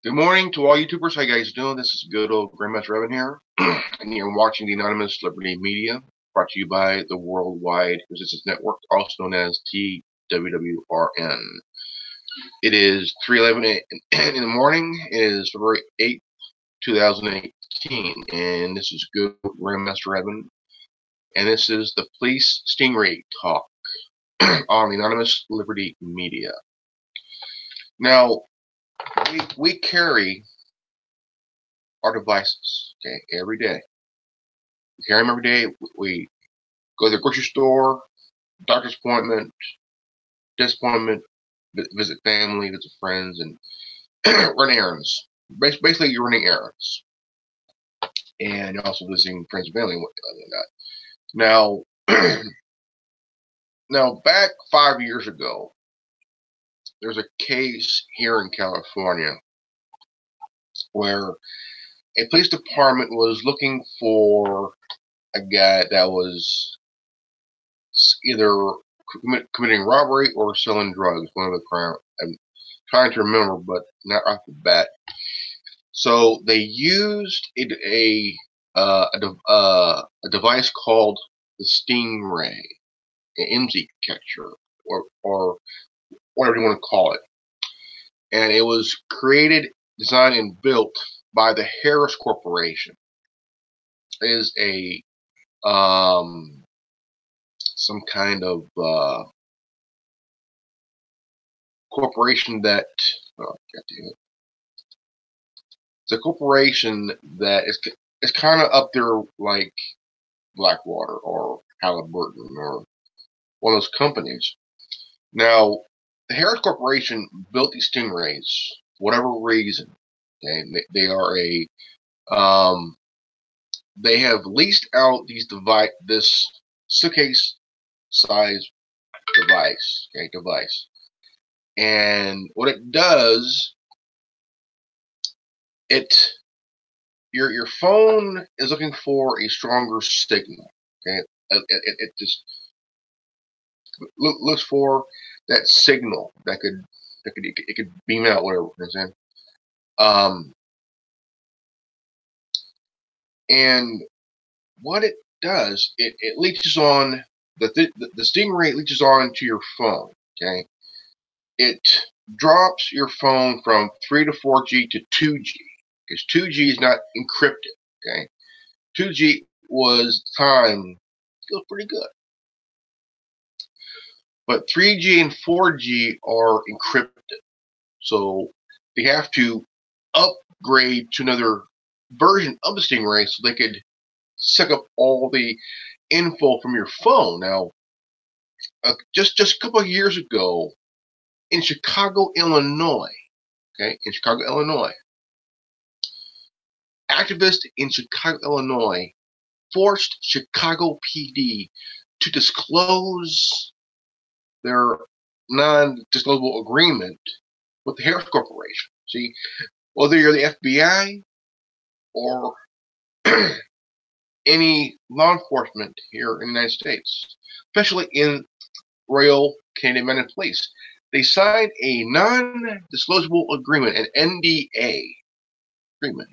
Good morning to all YouTubers. How you guys doing? This is good old Grandmaster Evan here, and you're watching the Anonymous Liberty Media, brought to you by the Worldwide Resistance Network, also known as TWWRN. It is 3:11 in the morning. It is February 8th, 2018, and this is good old Grandmaster Evan, and this is the Police Stingray Talk on the Anonymous Liberty Media. Now, we carry our devices, okay, every day. We carry them every day. We go to the grocery store, doctor's appointment, dentist appointment, visit family, visit friends, and run errands. Basically, you're running errands, and you're also visiting friends and family and whatnot. Now, now back 5 years ago, there's a case here in California where a police department was looking for a guy that was either committing robbery or selling drugs. One of the crime. I'm trying to remember, but not off the bat. So they used a device called the Stingray, an MZ catcher, or whatever you want to call it. And it was created, designed, and built by the Harris Corporation. It is a some kind of corporation that it's a corporation that is kind of up there like Blackwater or Halliburton or one of those companies. Now, the Harris Corporation built these Stingrays for whatever reason. Okay, they are they have leased out this suitcase size device. And what it does, your phone is looking for a stronger signal. Okay, it just looks for that signal that it could beam out, whatever. You know what I'm saying? And what it does, it leaches on the Stingray leaches on to your phone. Okay, it drops your phone from 3 to 4G to 2G because 2G is not encrypted. Okay, 2G was time feels pretty good, but 3G and 4G are encrypted, so they have to upgrade to another version of the Stingray so they could suck up all the info from your phone. Now, just a couple of years ago, in Chicago, Illinois, activists in Chicago, Illinois, forced Chicago PD to disclose their non-disclosable agreement with the Harris Corporation. See, whether you're the FBI or any law enforcement here in the United States, especially in Royal Canadian Mounted Police, they signed a non-disclosable agreement, an NDA agreement.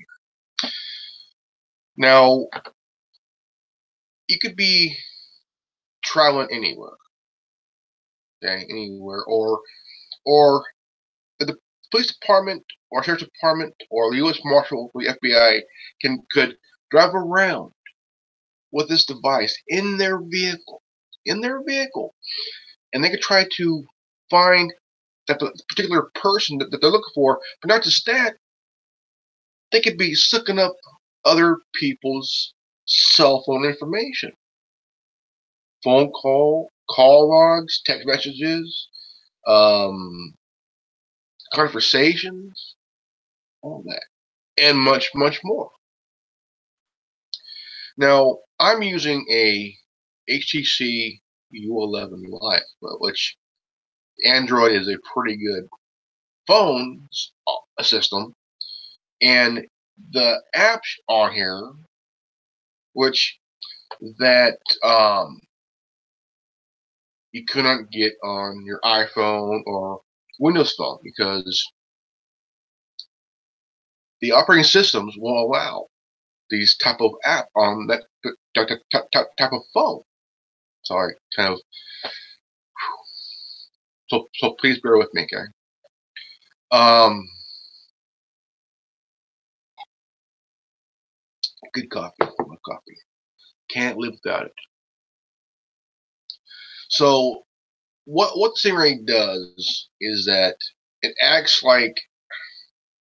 Now, you could be traveling anywhere, okay, or the police department or sheriff's department or the U.S. Marshal or the FBI could drive around with this device in their vehicle, and they could try to find that particular person that they're looking for. But not just that, they could be sucking up other people's cell phone information, phone call logs, text messages, conversations, all that, and much more. Now, I'm using a HTC U11 Lite, which Android is a pretty good phone system, and the apps on here, which that you couldn't get on your iPhone or Windows Phone because the operating systems will allow these type of app on that type of phone. Sorry, kind of. So please bear with me, okay? Good coffee, good coffee. Can't live without it. So what Stingray does is that it acts like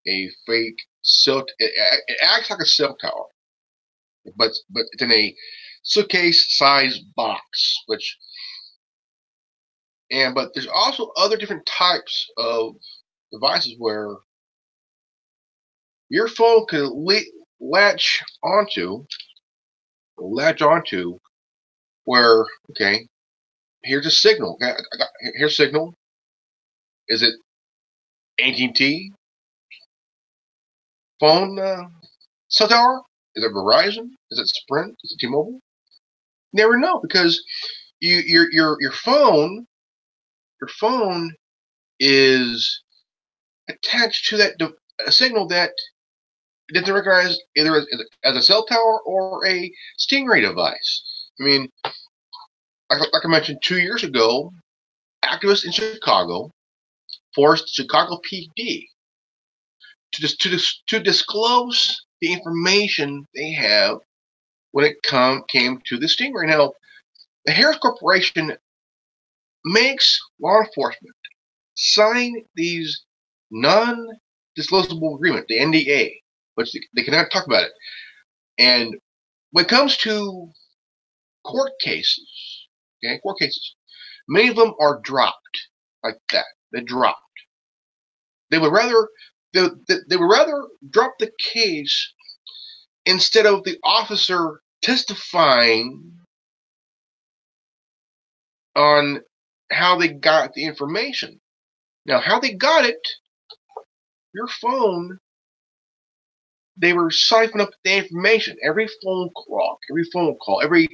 a fake cell. It acts like a cell tower, but it's in a suitcase-sized box. But there's also other different types of devices where your phone could latch onto, where, okay, here's a signal. Okay, here's a signal. Is it AT&T phone cell tower? Is it Verizon? Is it Sprint? Is it T-Mobile? Never know, because your phone is attached to a signal that it doesn't recognize either as a cell tower or a Stingray device. I mean, like I mentioned 2 years ago, activists in Chicago forced Chicago PD to disclose the information they have when it came to the Stingray. Now, the Harris Corporation makes law enforcement sign these non-disclosable agreement, the NDA, but they cannot talk about it. And when it comes to court cases, many of them are dropped like that. They're dropped. They would rather drop the case instead of the officer testifying on how they got the information. Now, how they got it, your phone, they were siphoning up the information. Every phone call, every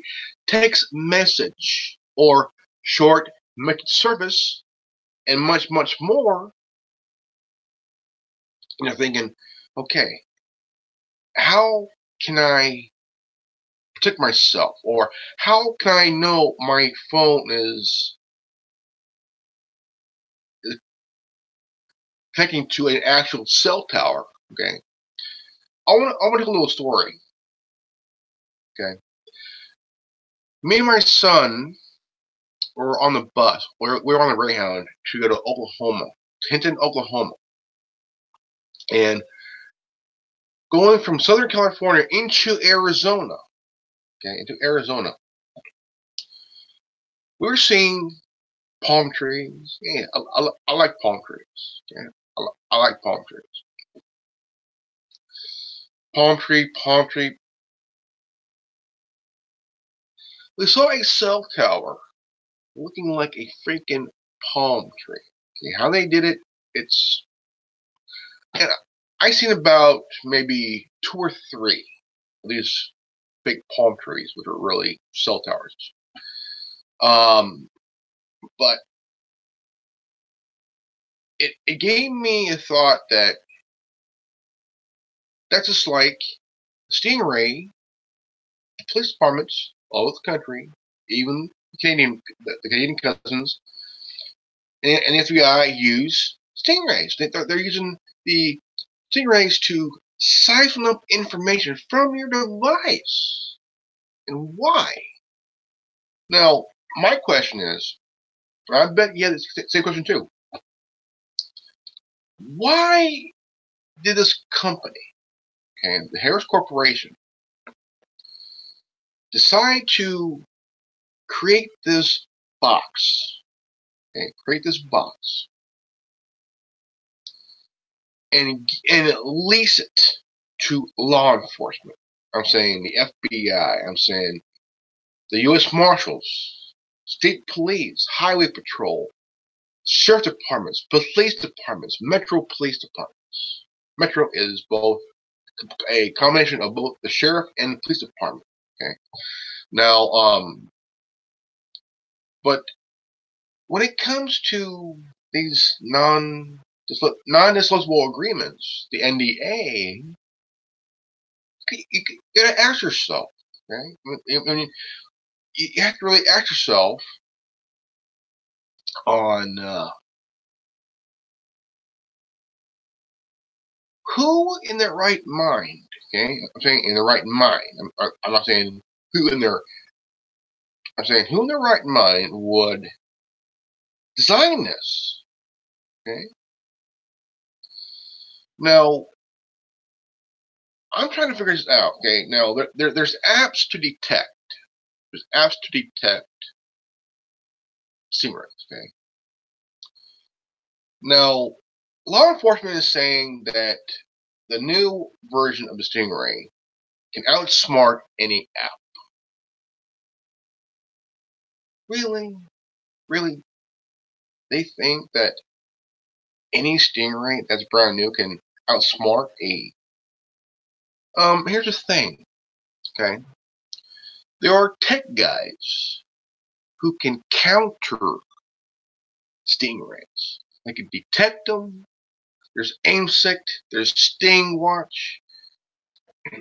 text message or short message service, and much, much more. And you're thinking, okay, how can I protect myself? Or how can I know my phone is connecting to an actual cell tower? Okay. I want to tell a little story. Okay. Me and my son were on the bus. We were on the Greyhound to go to Oklahoma, Hinton, Oklahoma. And going from Southern California into Arizona, we were seeing palm trees. Yeah, I like palm trees. Yeah, I like palm trees. Palm tree. We saw a cell tower looking like a freaking palm tree. Okay, how they did it, and I seen about maybe 2 or 3 of these big palm trees, which are really cell towers. But it gave me a thought that that's just like Stingray, police departments all over the country, even the Canadian cousins, and the FBI use Stingrays. They're using the Stingrays to siphon up information from your device. And why? Now, my question is, I bet you had the same question too. Why did this company, okay, the Harris Corporation, decide to create this box? Okay, and lease it to law enforcement. I'm saying the FBI. I'm saying the U.S. Marshals, state police, highway patrol, sheriff departments, police departments, metro police departments. Metro is both a combination of both the sheriff and the police department. Okay. Now, but when it comes to these non-disclosable agreements, the NDA, you gotta ask yourself, okay? I mean, you have to really ask yourself on who in their right mind, okay? I'm saying in the right mind. I'm not saying who in their, I'm saying who in their right mind would design this, okay? Now, I'm trying to figure this out, okay? Now, there's apps to detect. There's apps to detect stingrays, okay? Now, law enforcement is saying that the new version of the Stingray can outsmart any app. Really? Really? They think that any Stingray that's brand new can outsmart a... here's the thing, okay? There are tech guys who can counter Stingrays. They can detect them. There's AimSec, there's StingWatch.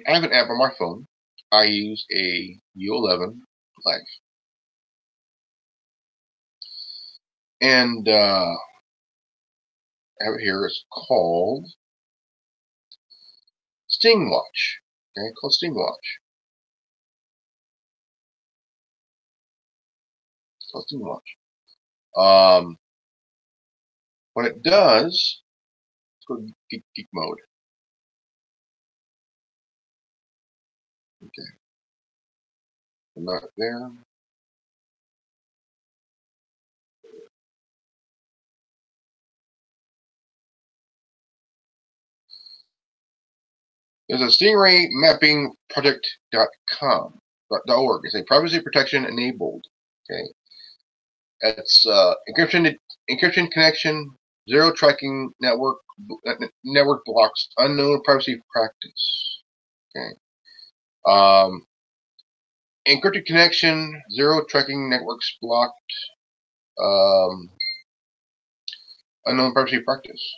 I have an app on my phone. I use a U11 Life. And I have it here. It's called StingWatch. Okay, called StingWatch. It's called StingWatch. What it does, let's go to geek mode. Okay, I'm not there. There's a Stingray Mapping Project.com. .org. It's a privacy protection enabled. Okay, it's encryption connection, zero tracking network blocks, unknown privacy practice. Okay, encrypted connection, zero tracking networks blocked, unknown privacy practice.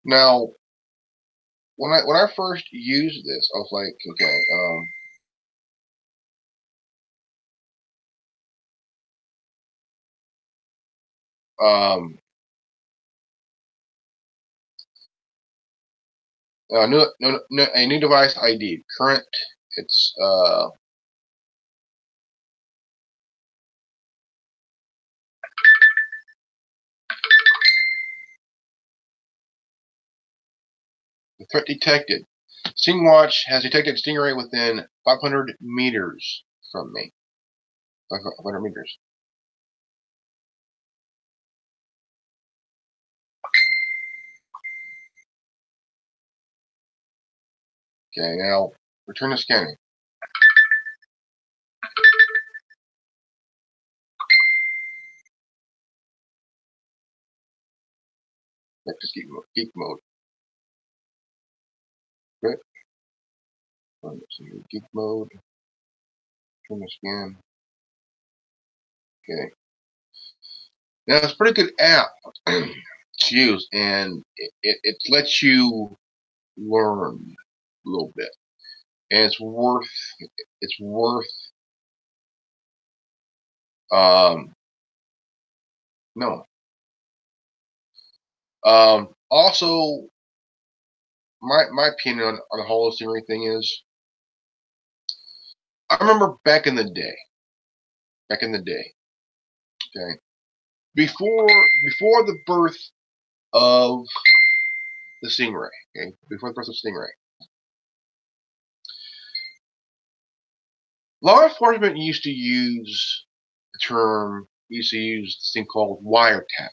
Now, when I first used this, I was like, okay, a new device ID, current, it's the threat detected. StingWatch has detected Stingray within 500 meters from me. 500 meters. Okay, now return to scanning. Back to geek mode. Good. Geek mode. Turn to scan. Okay. Now it's a pretty good app to use, and it lets you learn a little bit, and it's worth no. Also, my opinion on the whole Stingray thing is, I remember back in the day, okay, before the birth of the Stingray, okay, before the birth of Stingray, law enforcement used to use this thing called wiretap.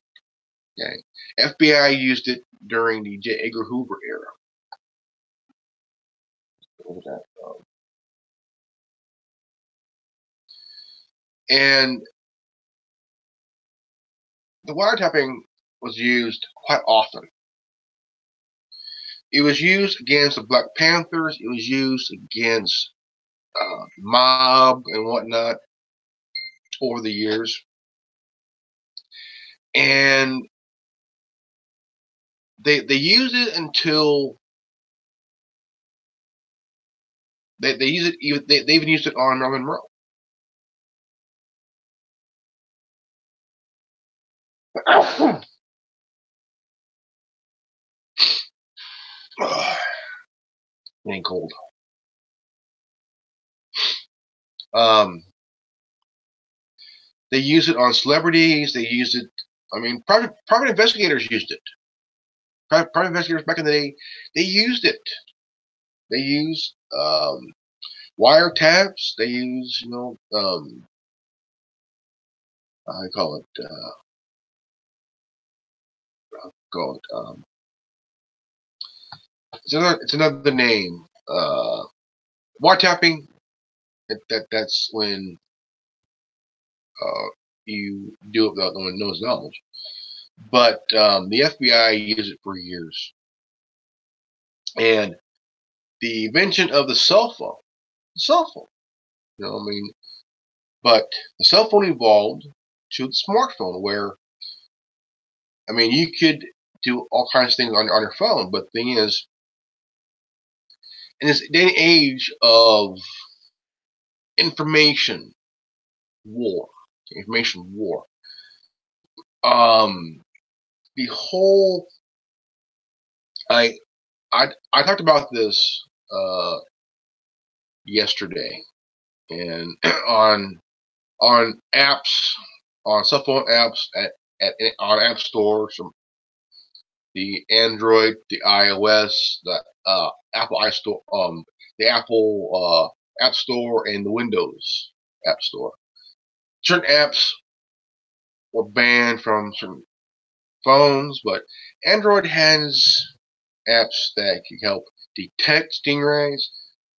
Okay, FBI used it during the J. Edgar Hoover era. What was that? And the wiretapping was used quite often. It was used against the Black Panthers. It was used against mob and whatnot over the years. and they use it until they use it. They even used it on Marilyn Monroe. Getting cold. They use it on celebrities. They use it. I mean, private investigators used it. Private investigators back in the day, they used it. They used wiretaps. They use, I call it, it's another name. Wiretapping. That's when you do it without no one knows knowledge. But the FBI used it for years, and the invention of the cell phone, but the cell phone evolved to the smartphone, where you could do all kinds of things on your phone. But the thing is, in this day and age of information war, the whole I talked about this yesterday, and on apps, on cell phone apps on app stores, from the Android, the iOS, the Apple iStore, the Apple App Store, and the Windows App Store. Certain apps were banned from certain phones, but Android has apps that can help detect stingrays,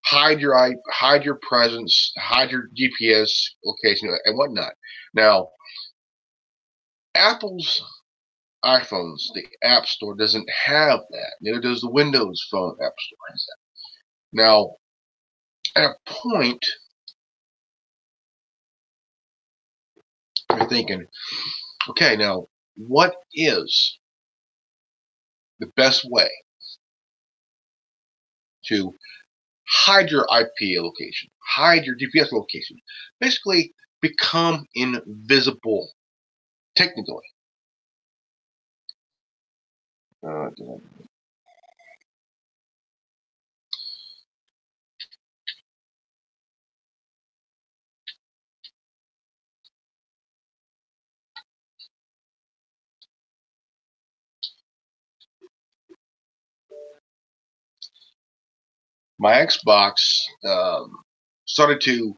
hide your presence, hide your GPS location, and whatnot. Now, Apple's iPhones, the App Store doesn't have that. Neither does the Windows Phone App Store has that. Now, at a point, you're thinking, okay, now what is the best way to hide your IP location, hide your GPS location, basically become invisible, technically? My Xbox started to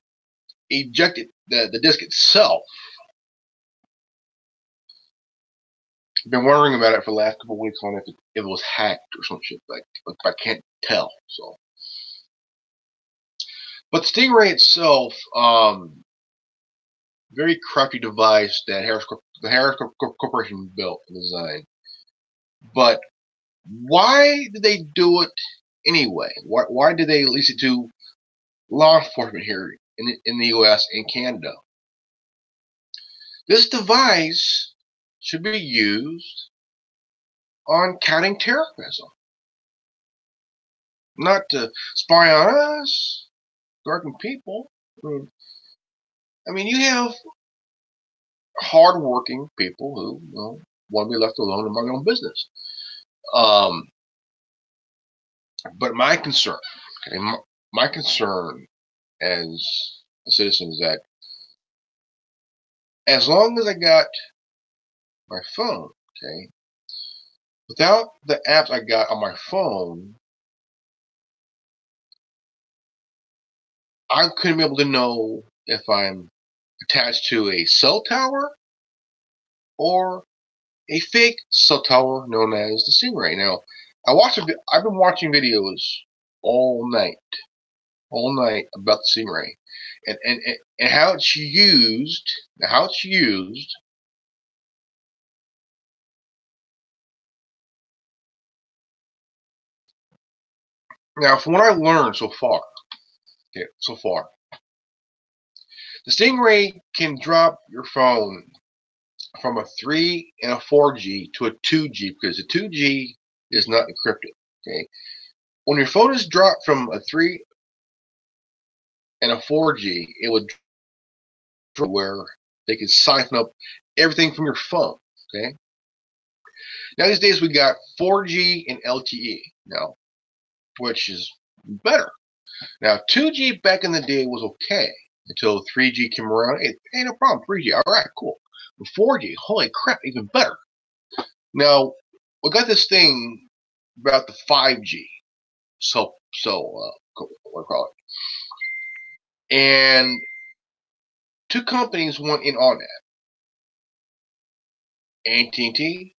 eject the disk itself. I've been wondering about it for the last couple of weeks on if it was hacked or some shit, but I can't tell. So, but Stingray itself, very crafty device that the Harris Corporation built and designed. But why did they do it anyway? Why did they lease it to law enforcement here in the U.S. and Canada? This device should be used on counting terrorism, not to spy on us, American people. You have hardworking people who want to be left alone and mind their own business. But my concern, as a citizen, is that as long as I got my phone, without the apps I got on my phone, I couldn't be able to know if I'm attached to a cell tower or a fake cell tower known as the Stingray. Now, I've been watching videos all night about the Stingray and how it's used. Now, from what I've learned so far, the Stingray can drop your phone from a 3 and a 4G to a 2G, because the 2G is not encrypted. Okay, when your phone is dropped from a 3 and a 4G, it would where they can siphon up everything from your phone. Okay. Now these days we got 4G and LTE now, which is better. Now 2G back in the day was okay until 3G came around. Hey, no problem, 3G, all right, cool. 4G, holy crap, even better. Now we got this thing about the 5G, what do I call it? And two companies went in on that: AT&T,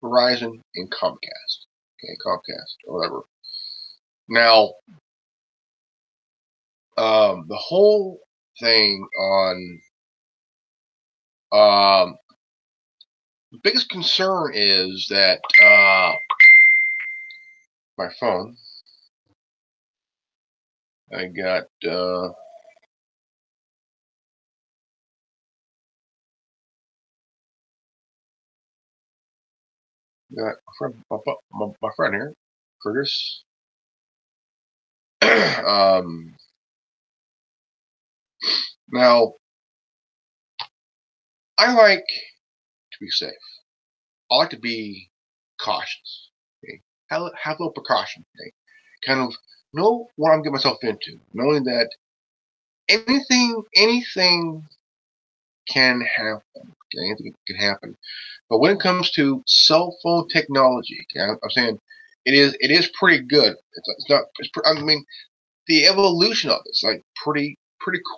Verizon, and Comcast. Okay, Comcast or whatever. Now, the whole thing on the biggest concern is that my phone. I got my friend here, Curtis. Now, I like to be safe. I like to be cautious. Okay? Have a little precaution. Okay? Kind of know what I'm getting myself into, knowing that anything can happen. Okay? Anything can happen. But when it comes to cell phone technology, okay, I'm saying it is pretty good. It's not. I mean, the evolution of it's like pretty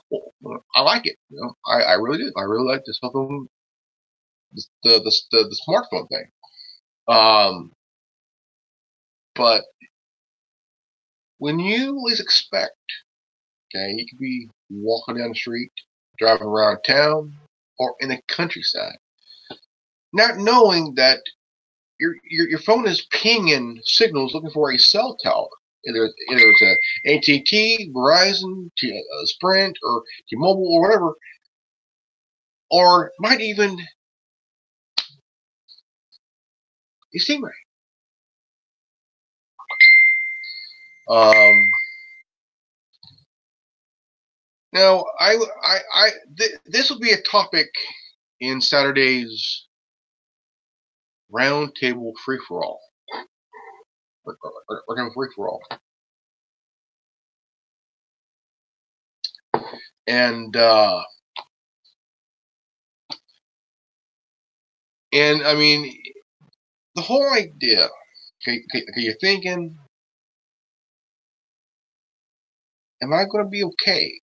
cool. I like it. You know, I really do. I really like the cell phone, the smartphone thing. But when you least expect, okay, you could be walking down the street, driving around town, or in the countryside, not knowing that your phone is pinging signals looking for a cell tower. Either it's a AT&T, Verizon, Sprint, or T-Mobile, or whatever, or might even a Stingray. Now, this will be a topic in Saturday's roundtable free for all. We're having free for all, and I mean the whole idea. Okay, you're thinking, am I going to be okay?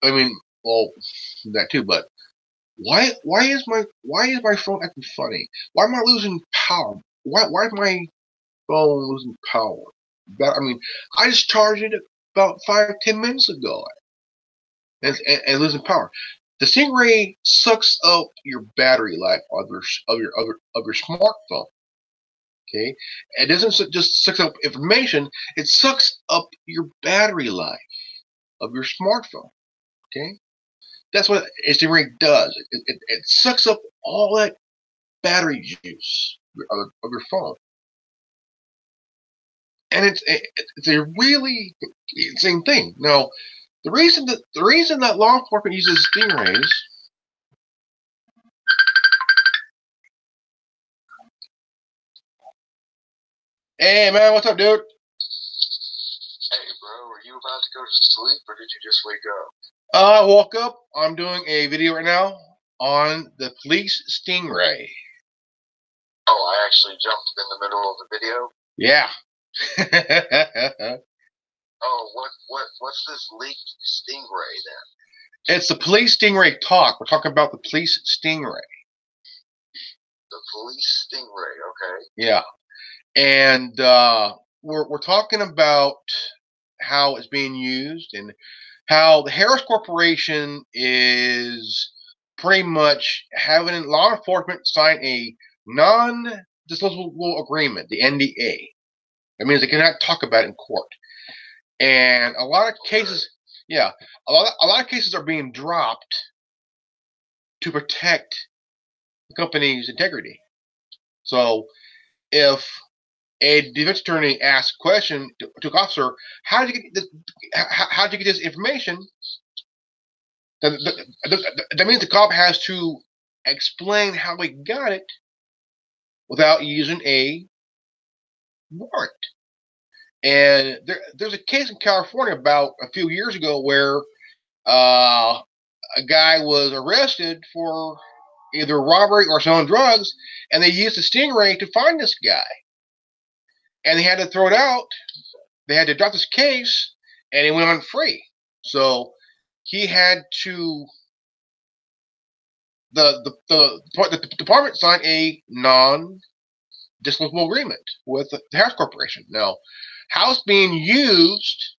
I mean, well, that too, but why is my phone acting funny? Why am I losing power? Why is my phone losing power? I mean, I just charged it about 5-10 minutes ago, and losing power. The Stingray sucks up your battery life of your smartphone. Okay, it doesn't just suck up information; it sucks up your battery life of your smartphone. Okay, that's what a Stingray does. It sucks up all that battery juice of your phone, and it's a really insane thing. Now, the reason that law enforcement uses Stingrays. Hey man, what's up, dude? Hey bro, are you about to go to sleep or did you just wake up? I woke up. I'm doing a video right now on the police Stingray. Oh, I actually jumped in the middle of the video. Yeah. Oh, what's this leaked Stingray then? It's the police Stingray talk. We're talking about the police Stingray. The police Stingray, okay. Yeah. And we're talking about how it's being used and how the Harris Corporation is pretty much having law enforcement sign a non-disclosable agreement, the NDA. That means they cannot talk about it in court. And a lot of cases, yeah, a lot of cases are being dropped to protect the company's integrity. So if a defense attorney asks a question to an officer, how did you get this, how did you get this information? That means the cop has to explain how he got it without using a warrant. And there's a case in California about a few years ago where a guy was arrested for either robbery or selling drugs, and they used a stingray to find this guy. And they had to throw it out. They had to drop this case, and he went on free. So he had to. The department signed a non-disclosable agreement with the Harris Corporation. Now, how it's being used,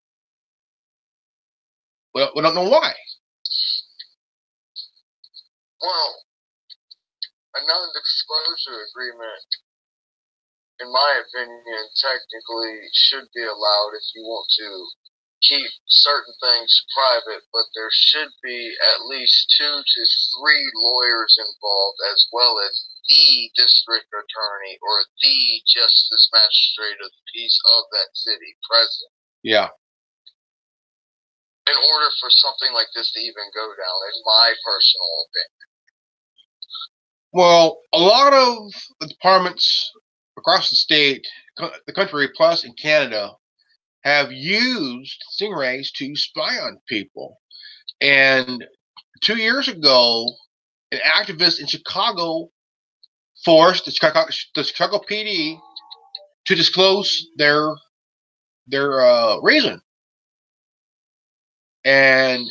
well, we don't know why. Well, a non-disclosure agreement, in my opinion, technically should be allowed if you want to keep certain things private, but there should be at least 2 to 3 lawyers involved, as well as the district attorney or the justice magistrate of the peace of that city present. Yeah. In order for something like this to even go down, in my personal opinion. Well, a lot of the departments across the state, the country, plus in Canada, have used stingrays to spy on people. And 2 years ago, an activist in Chicago forced the Chicago PD to disclose their reason. And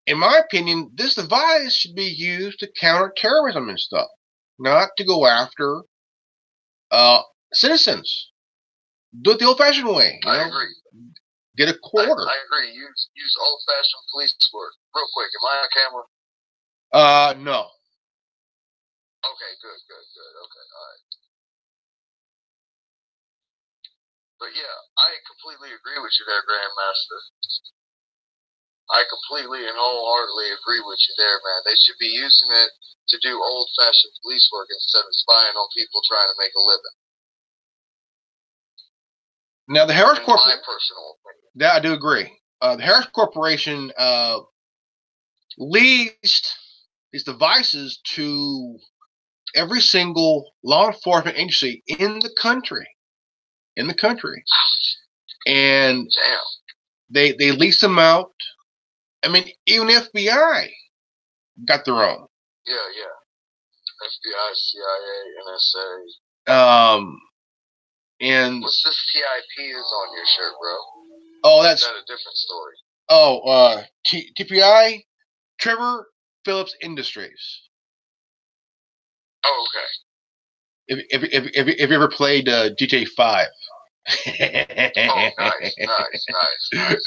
in my opinion, this device should be used to counter terrorism and stuff, not to go after citizens. Do it the old-fashioned way. I agree. Get a quarter. I agree. Use old-fashioned police work. Real quick, am I on camera? No. Okay, good. Okay, all right. But yeah, I completely agree with you there, Grandmaster. I completely and wholeheartedly agree with you there, man. They should be using it to do old-fashioned police work instead of spying on people trying to make a living. Now, the Harris Corporation. My personal opinion. Yeah, I do agree. The Harris Corporation leased these devices to every single law enforcement agency in the country. And damn, they leased them out. I mean, even FBI got their own. Yeah. FBI, CIA, NSA. And what's this TIP is on your shirt, bro? Oh, that's a different story. Oh, TPI, Trevor Phillips Industries. Oh, okay. If you ever played GTA 5. Oh, nice. Okay.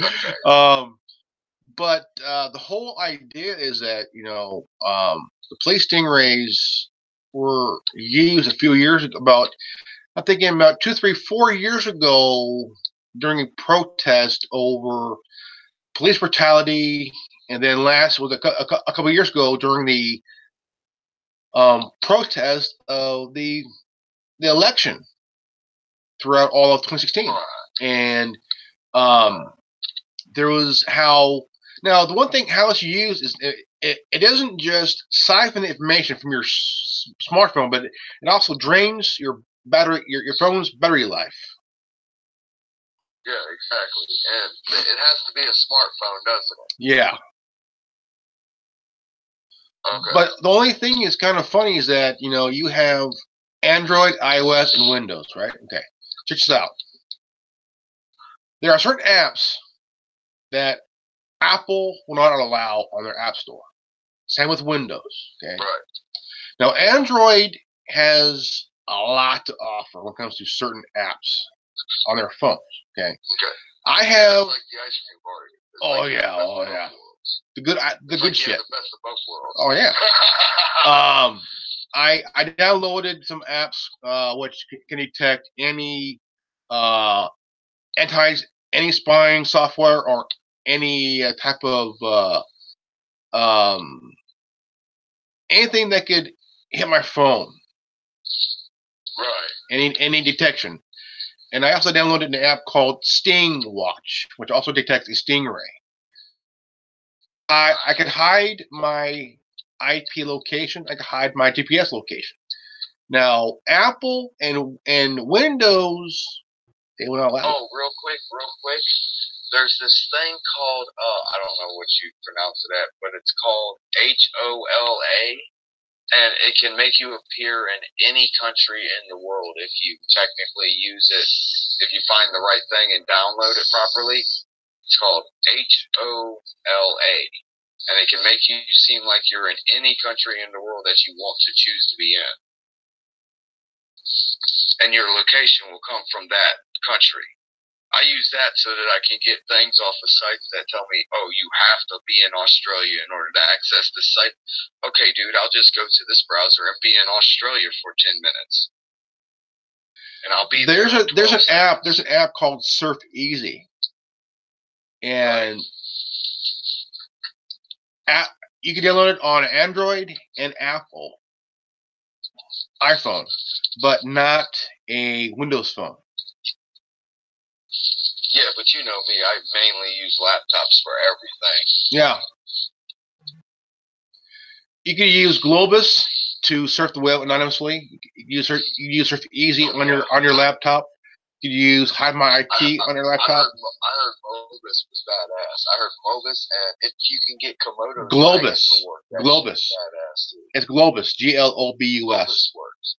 But the whole idea is that the police stingrays were used a few years ago, I'm thinking about 2, 3, 4 years ago during a protest over police brutality, and then last was a couple of years ago during the protest of the election throughout all of 2016. And there was the one thing how it's used is it doesn't just siphon the information from your smartphone, but it also drains your phone's battery life. Yeah, exactly. And it has to be a smartphone, doesn't it? Yeah. Okay. But the only thing is kind of funny is that, you have Android, iOS, and Windows, right? Okay. Check this out. There are certain apps that Apple will not allow on their App Store. Same with Windows. Okay. Right. Now, Android has a lot to offer when it comes to certain apps on their phones. Okay. I have. Like the ice cream party. Oh yeah. The good shit. The best of both worlds. Oh yeah. I downloaded some apps which can detect any any spying software or any type of anything that could hit my phone. Right. Any detection. And I also downloaded an app called Sting Watch, which also detects a stingray. I could hide my IP location. I could hide my GPS location. Now, Apple and Windows, they will not allow. Oh, real quick. There's this thing called I don't know what you pronounce it at, but it's called HOLA, and it can make you appear in any country in the world if you technically use it. If you find the right thing and download it properly, it's called HOLA, and it can make you seem like you're in any country in the world that you want to choose to be in, and your location will come from that country. I use that so that I can get things off of sites that tell me, oh, you have to be in Australia in order to access this site. Okay, dude, I'll just go to this browser and be in Australia for 10 minutes. And I'll be there. There's an app called Surf Easy. And you can download it on Android and Apple iPhone, but not a Windows phone. Yeah, but you know me, I mainly use laptops for everything. Yeah. You can use Globus to surf the web anonymously. You can use Surf Easy on your laptop. You can use Hide My IP on your laptop. I heard Globus was badass. I heard Globus, and if you can get Komodo Globus. to work, Globus. Badass, dude. It's Globus. GLOBUS. Globus works.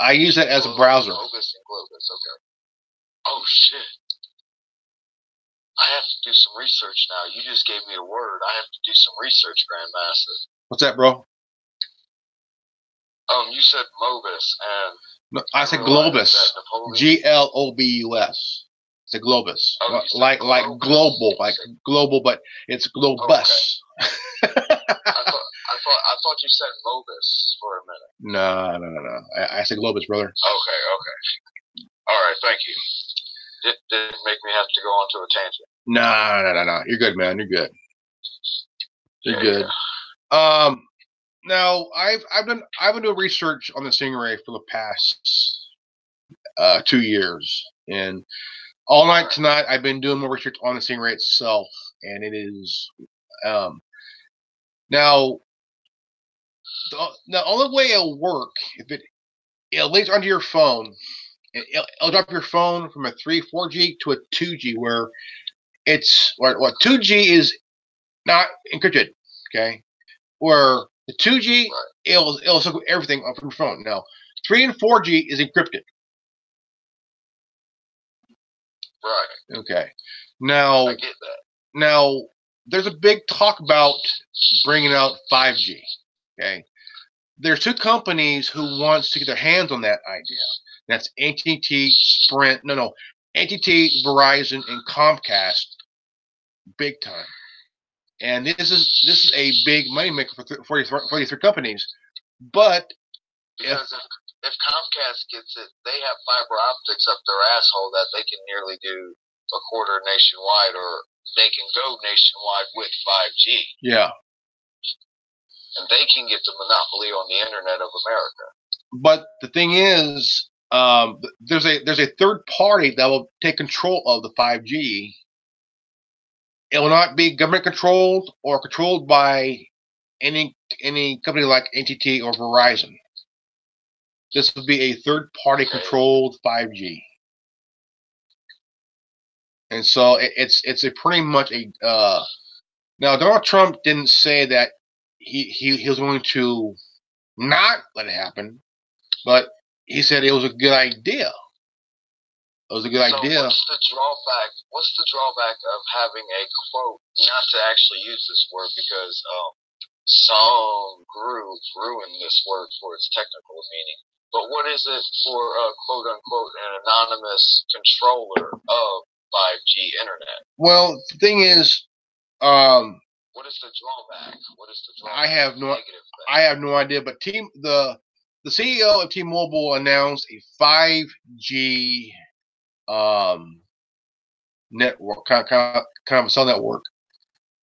I use it as a browser. Globus and Globus, okay. Oh, shit. I have to do some research now. You just gave me a word. I have to do some research, Grandmaster. What's that, bro? You said Mobus, and no, I said Globus. GLOBUS. It's a Globus. Oh, like global, but it's Globus. Okay. I thought you said Mobus for a minute. No. I said Globus, brother. Okay. All right, thank you. Didn't make me have to go onto a tangent. No. You're good, man. You're good. You're good. Yeah. Now I've been doing research on the Stingray for the past 2 years, and all night tonight I've been doing more research on the Stingray itself, and it is now the only way it'll work if it'll link onto your phone. It'll drop your phone from a 4G to a 2G, where it's what 2G is not encrypted, okay? Where the 2G, it'll suck everything up from your phone. Now, 3 and 4G is encrypted. Right. Okay. Now, I get that. Now, there's a big talk about bringing out 5G. Okay. There's two companies who wants to get their hands on that idea. That's AT&T, Sprint. No. AT&T, Verizon, and Comcast. Big time. And this is a big moneymaker for these three companies. But because if Comcast gets it, they have fiber optics up their asshole that they can nearly do a quarter nationwide, or they can go nationwide with 5G. Yeah. And they can get the monopoly on the internet of America. But the thing is, there's a third party that will take control of the 5G. It will not be government controlled or controlled by any company like AT&T or Verizon. This will be a third party controlled 5G. And so it's a pretty much a now Donald Trump didn't say that he was going to not let it happen, but he said it was a good idea. It was a good idea. What's the drawback of having a quote? Not to actually use this word because some groups ruin this word for its technical meaning. But what is it for quote unquote an anonymous controller of 5G internet? Well, the thing is, what is the drawback? What is the drawback? I have no idea. But the CEO of T-Mobile announced a 5G network, kind of a cell network,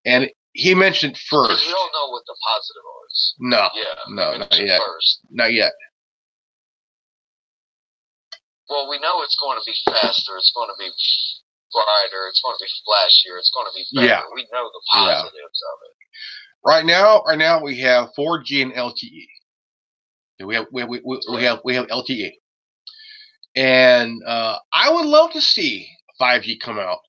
and he mentioned first. You don't know what the positive are. was. No. Yeah. No, not yet. First. Not yet. Well, we know it's going to be faster. It's going to be brighter. It's going to be flashier. It's going to be better. Yeah. We know the positives of it. Right now we have 4G and LTE. We have LTE, and I would love to see 5G come out,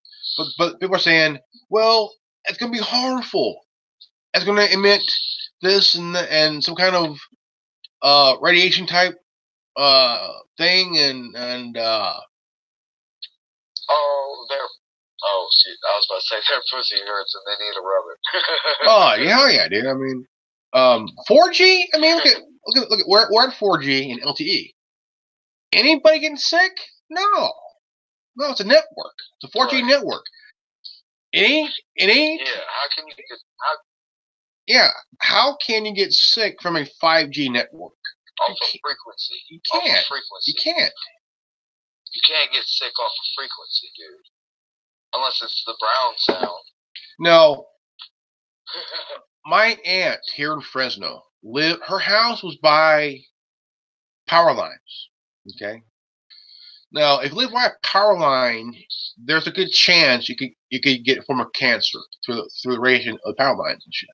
but people are saying, well, it's going to be harmful. It's going to emit this and some kind of radiation type thing and shit, I was about to say their pussy hurts and they need to rub it. oh yeah, dude. I mean, 4G. I mean, look at we're at 4G and LTE. Anybody getting sick? No, it's a network. It's a 4G network. It ain't. Yeah. How can you get sick from a 5G network? Off of frequency. You can't. You can't. You can't get sick off of frequency, dude. Unless it's the brown sound. No. My aunt here in Fresno her house was by power lines. Okay. Now, if you live by a power line, there's a good chance you could get a form of cancer through the radiation of the power lines and shit.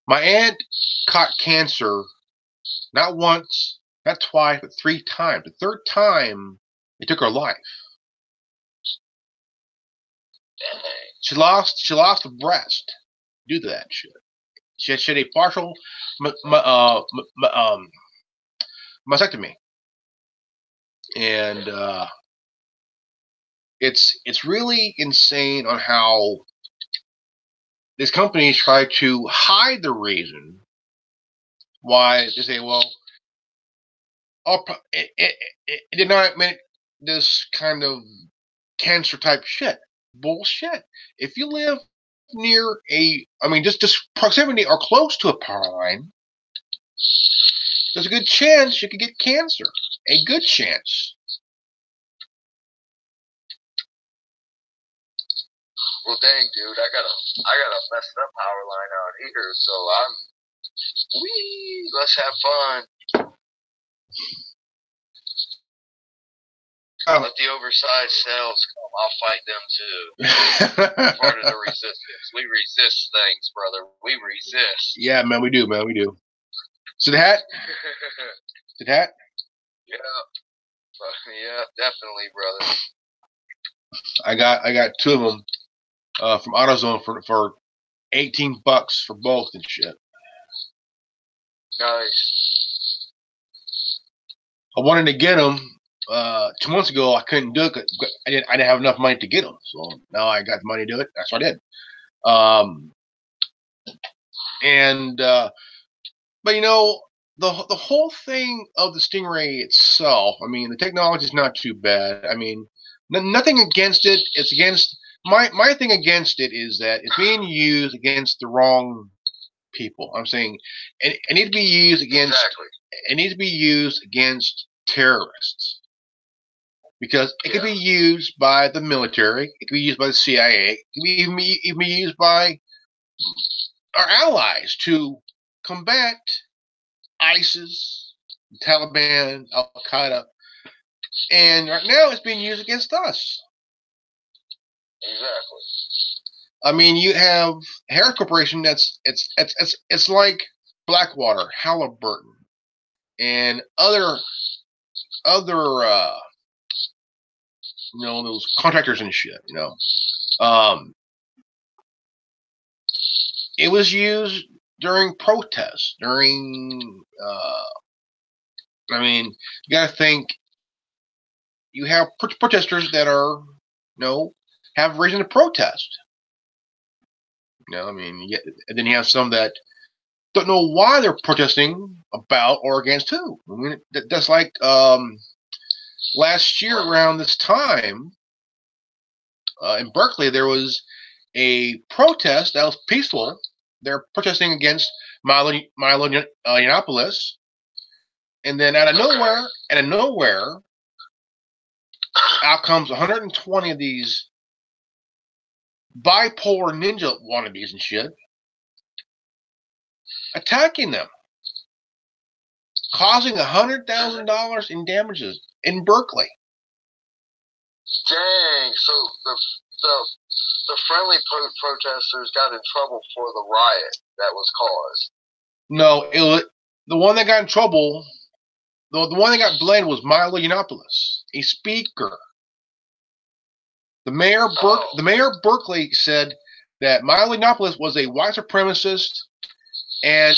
My aunt caught cancer not once, not twice, but 3 times. The third time, it took her life. Dang. She lost a breast due to that shit. She had a partial mastectomy, and it's really insane on how these companies try to hide the reason why they say, well, it did not make this kind of cancer type shit. Bullshit. If you live near just proximity or close to a power line, there's a good chance you could get cancer. A good chance. Well, dang, dude, I got a messed up power line out here, so let's have fun. Let the oversized cells come. I'll fight them too. Part of the resistance. We resist things, brother. We resist. Yeah, man, we do, man. We do. So the hat? The hat? Yeah. Yeah, definitely, brother. I got 2 of them from AutoZone for $18 for both and shit. Nice. I wanted to get them 2 months ago. I couldn't do it. I didn't have enough money to get them. So now I got the money to do it. That's what I did. But you know, the whole thing of the Stingray itself, I mean, the technology is not too bad. I mean, nothing against it. It's against my thing against it is that it's being used against the wrong people. I'm saying it needs to be used against. Exactly. It needs to be used against terrorists because it could be used by the military. It could be used by the CIA. It could even be used by our allies to combat ISIS, Taliban, Al Qaeda, and right now it's being used against us. Exactly. I mean, you have Harris Corporation. It's like Blackwater, Halliburton, and other those contractors and shit. It was used during protests. You got to think. You have protesters that are, have reason to protest. And then you have some that don't know why they're protesting about or against who. I mean, that's like last year around this time in Berkeley, there was a protest that was peaceful. They're protesting against Milo Yiannopoulos, and then out of nowhere, out comes 120 of these bipolar ninja wannabes and shit. attacking them, causing $100,000 in damages in Berkeley. Dang! So the friendly protesters got in trouble for the riot that was caused. No, the one that got in trouble. The one that got blamed was Milo Yiannopoulos, a speaker. The mayor of Berkeley said that Milo Yiannopoulos was a white supremacist and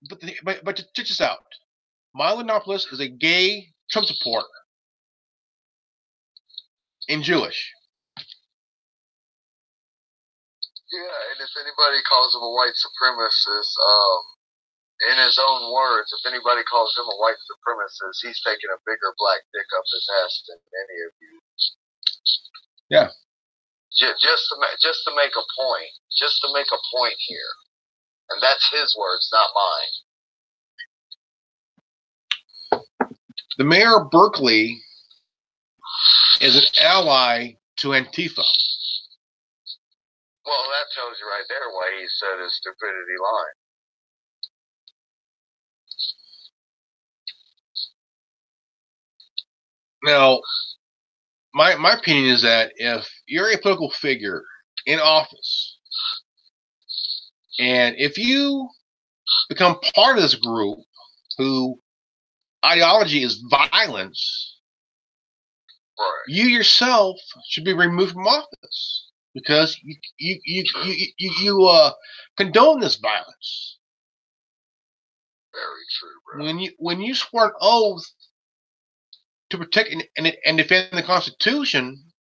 but check this out. Milo Yiannopoulos is a gay Trump supporter and Jewish. Yeah, and if anybody calls him a white supremacist, in his own words, if anybody calls him a white supremacist, he's taking a bigger black dick up his ass than any of you. Yeah. Just to make a point. Just to make a point here. And that's his words, not mine. The mayor of Berkeley is an ally to Antifa. Well, that tells you right there why he said his stupidity line. Now, my opinion is that if you're a political figure in office, and if you become part of this group who ideology is violence, right, you yourself should be removed from office because you condone this violence. Very true, bro. When you swore an oath to protect and defend the Constitution,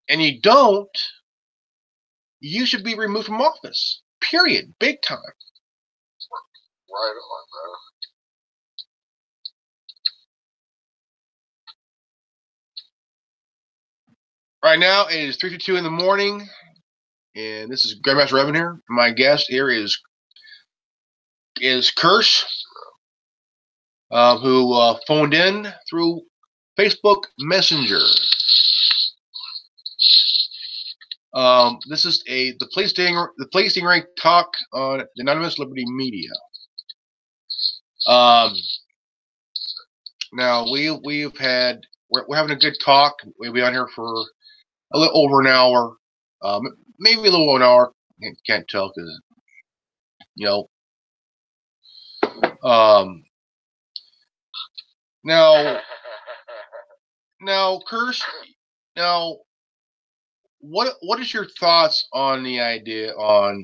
and you don't, you should be removed from office. Period. Big time. Right on, bro. Right now it is 3:52 in the morning, and this is Grandmaster Revan here. My guest here is Curse, who phoned in through Facebook Messenger. This is the Police Stingray talk on the Anonymous Liberty Media. Now we're having a good talk. We'll be on here for a little over an hour, maybe a little over an hour. Can't tell because Now, Curse. Now, what is your thoughts on the idea on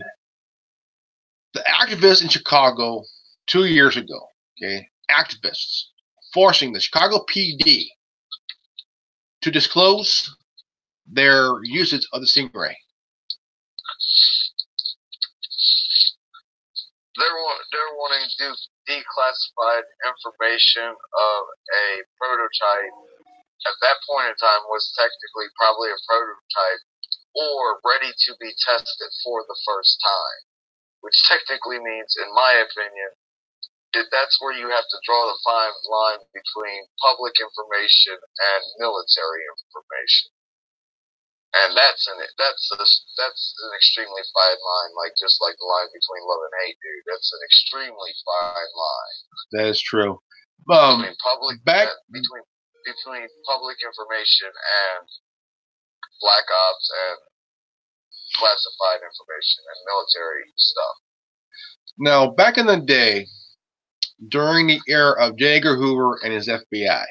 the activists in Chicago 2 years ago? Okay, activists forcing the Chicago PD to disclose their usage of the Stingray. They're wanting to do declassified information of a prototype. At that point in time, was technically probably a prototype or ready to be tested for the first time, which technically means, in my opinion, that's where you have to draw the fine line between public information and military information. And that's an extremely fine line, just like the line between love and hate, dude. That's an extremely fine line. That is true. Between public information and black ops and classified information and military stuff. Now, back in the day, during the era of J. Edgar Hoover and his FBI,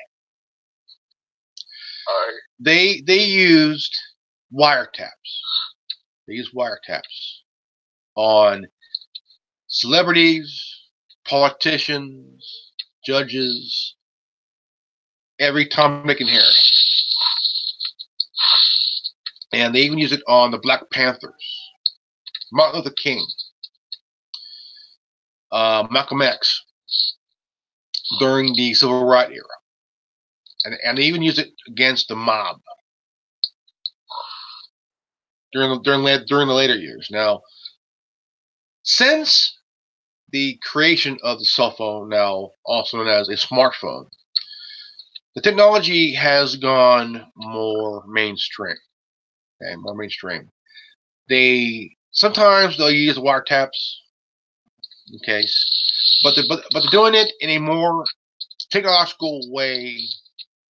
they used wiretaps. They used wiretaps on celebrities, politicians, judges, every Tom, Dick, and Harry. And they even used it on the Black Panthers, Martin Luther King, Malcolm X, during the Civil Rights era. And they even used it against the mob during the later years. Now, since the creation of the cell phone, now also known as a smartphone, the technology has gone more mainstream. Okay, more mainstream. They sometimes they'll use wiretaps, okay, but they're doing it in a more technological way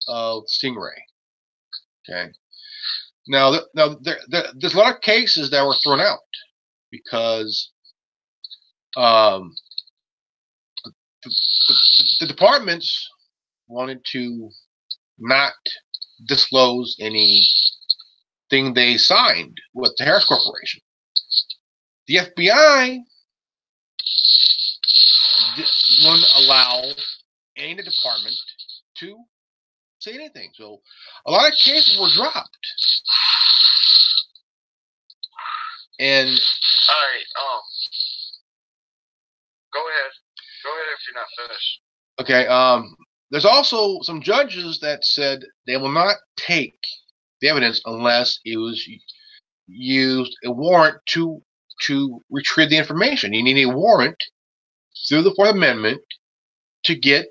of Stingray. Okay. Now there's a lot of cases that were thrown out because the, the departments wanted to not disclose anything they signed with the Harris Corporation. The FBI wouldn't allow any department to say anything. So a lot of cases were dropped. And all right, go ahead. Go ahead if you're not finished. Okay. There's also some judges that said they will not take the evidence unless it was used a warrant to retrieve the information. You need a warrant through the Fourth Amendment to get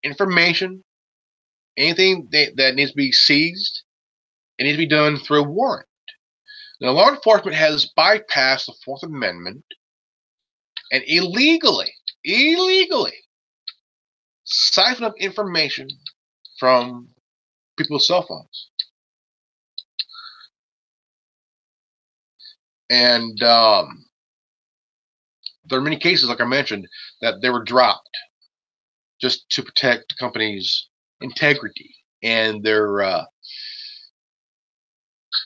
information. Anything that needs to be seized, it needs to be done through a warrant. Now, law enforcement has bypassed the Fourth Amendment and illegally siphon up information from people's cell phones. And there are many cases, like I mentioned, that they were dropped just to protect the company's integrity and their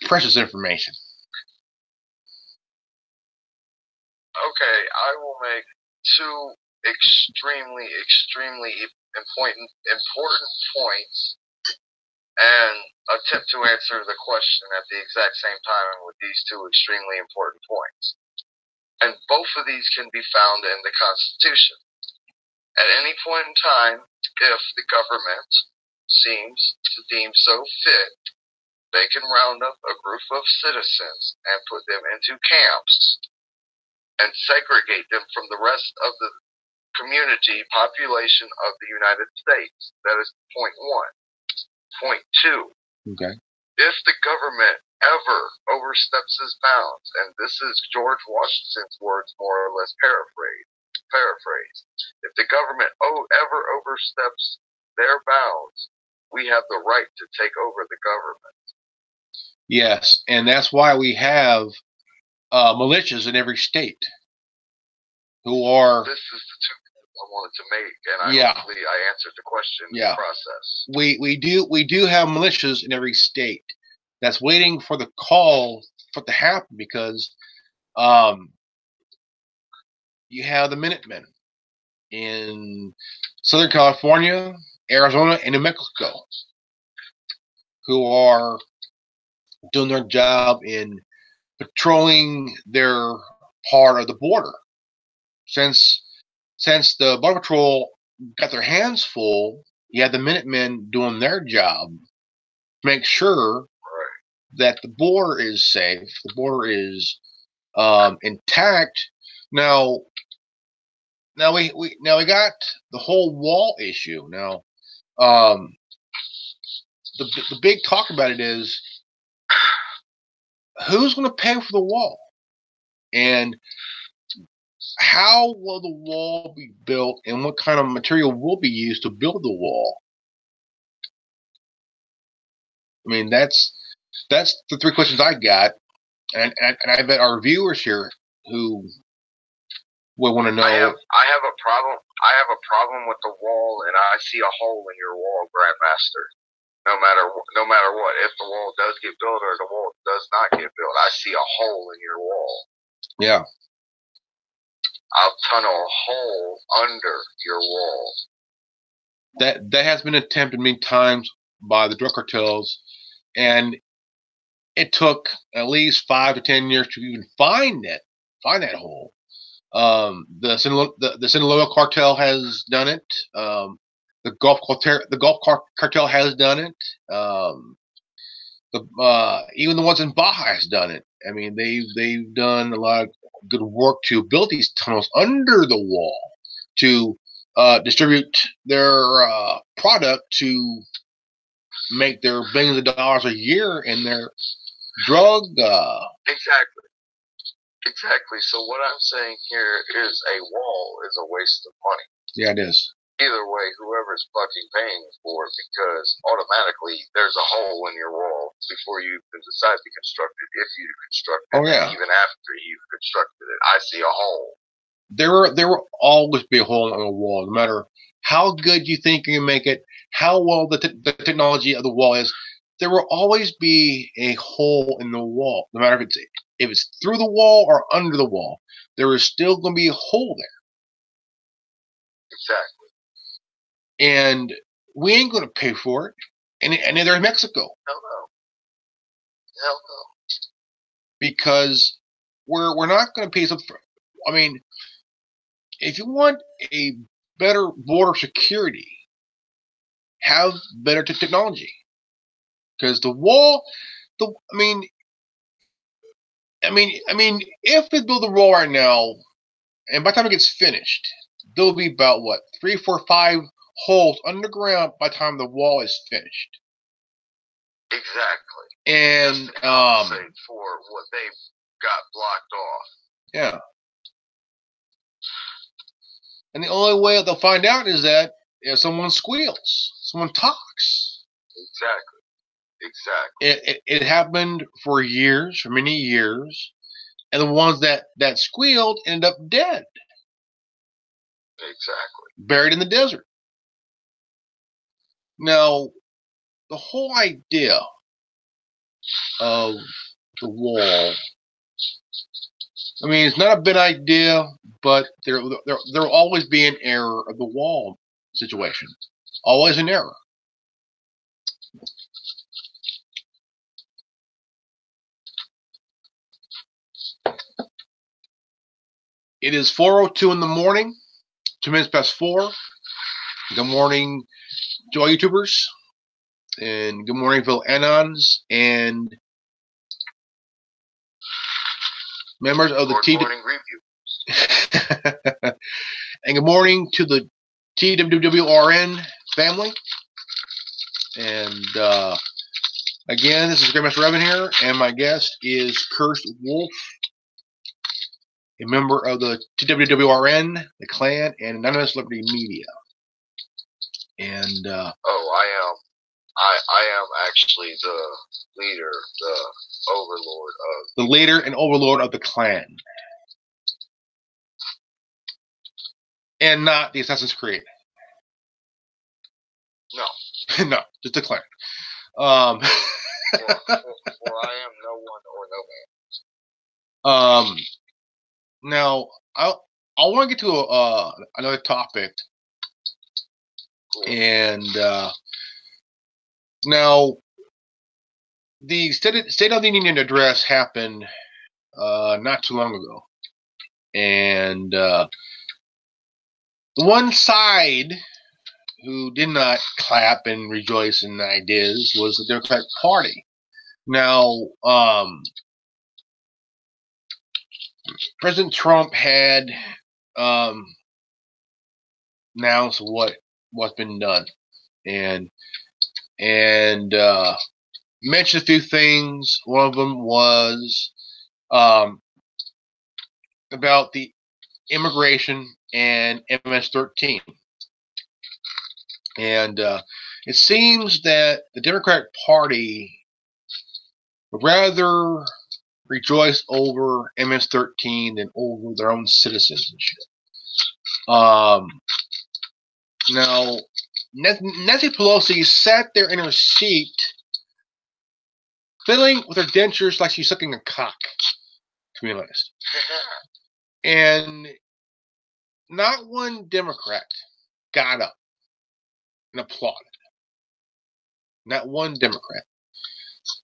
precious information. Okay, I will make two extremely important points and attempt to answer the question at the exact same time with these two extremely important points. And both of these can be found in the Constitution. At any point in time, if the government seems to deem so fit, they can round up a group of citizens and put them into camps and segregate them from the rest of the community population of the United States. That is point one. Point two. Okay. If the government ever oversteps its bounds, and this is George Washington's words more or less paraphrased, if the government ever oversteps their bounds, we have the right to take over the government. Yes, and that's why we have militias in every state who are. This is the two I wanted to make, and hopefully I answered the question in the process. We do have militias in every state that's waiting for the call for it to happen, because you have the Minutemen in Southern California, Arizona, and New Mexico who are doing their job in patrolling their part of the border. Since the Border Patrol got their hands full, you have the Minutemen doing their job to make sure that the border is safe, the border is intact. Now we got the whole wall issue. Now, the big talk about it is who's going to pay for the wall, and how will the wall be built, and what kind of material will be used to build the wall? I mean, that's the three questions I got, and I bet our viewers here who will want to know. I have a problem. I have a problem with the wall, and I see a hole in your wall, Grandmaster. No matter what, if the wall does get built or the wall does not get built, I see a hole in your wall. Yeah. I'll tunnel a hole under your wall. That has been attempted many times by the drug cartels, and it took at least 5 to 10 years to even find that hole. The Sinaloa cartel has done it. The Gulf cartel has done it. Even the ones in Baja has done it. I mean, they've done a lot of good work to build these tunnels under the wall to distribute their product to make their billions of dollars a year in their drug. Exactly. Exactly. So what I'm saying here is a wall is a waste of money. Yeah, it is. Either way, whoever's fucking paying for it, because automatically there's a hole in your wall before you even decide to construct it. If you construct it, Oh yeah. even after you've constructed it, I see a hole. There will always be a hole in the wall, no matter how good you think you can make it, how well the technology of the wall is. There will always be a hole in the wall, no matter if it's through the wall or under the wall. There is still going to be a hole there. Exactly. And we ain't going to pay for it. And neither is Mexico. Hell no. Hell no. Because we're not going to pay something. I mean, if you want a better border security, have better technology. Because the wall, I mean, if they build the wall right now, and by the time it gets finished, there'll be about 3, 4, 5 holes underground by the time the wall is finished. Exactly. And just to compensate for what they've got blocked off. Yeah. And the only way they'll find out is that if someone squeals, someone talks. Exactly. It happened for many years, and the ones that squealed ended up dead. Exactly. Buried in the desert. Now, the whole idea of the wall, I mean, it's not a bad idea, but there will always be an error of the wall situation. Always an error. It is 4:02 in the morning, 2 minutes past 4. Good morning to all YouTubers, and good morning, fellow Anons, and members of the and good morning to the TWWRN family. And again, this is Grandmaster Revan here, and my guest is Cursed Wolf, a member of the TWWRN, the Clan, and Anonymous Liberty Media. And I am actually the leader, the leader and overlord of the Clan, and not the Assassin's Creed. No. No, just the Clan. For I am no one or no man. Now I want to get to another topic, cool. And now the State of the Union address happened not too long ago, and the one side who did not clap and rejoice in the ideas was the Democratic Party. Now, President Trump had announced what's been done, and mentioned a few things. One of them was about the immigration and MS-13. And it seems that the Democratic Party would rather rejoice over MS-13 than over their own citizenship. Now, Nancy Pelosi sat there in her seat, fiddling with her dentures like she's sucking a cock, to be honest. And not one Democrat got up and applauded. Not one Democrat.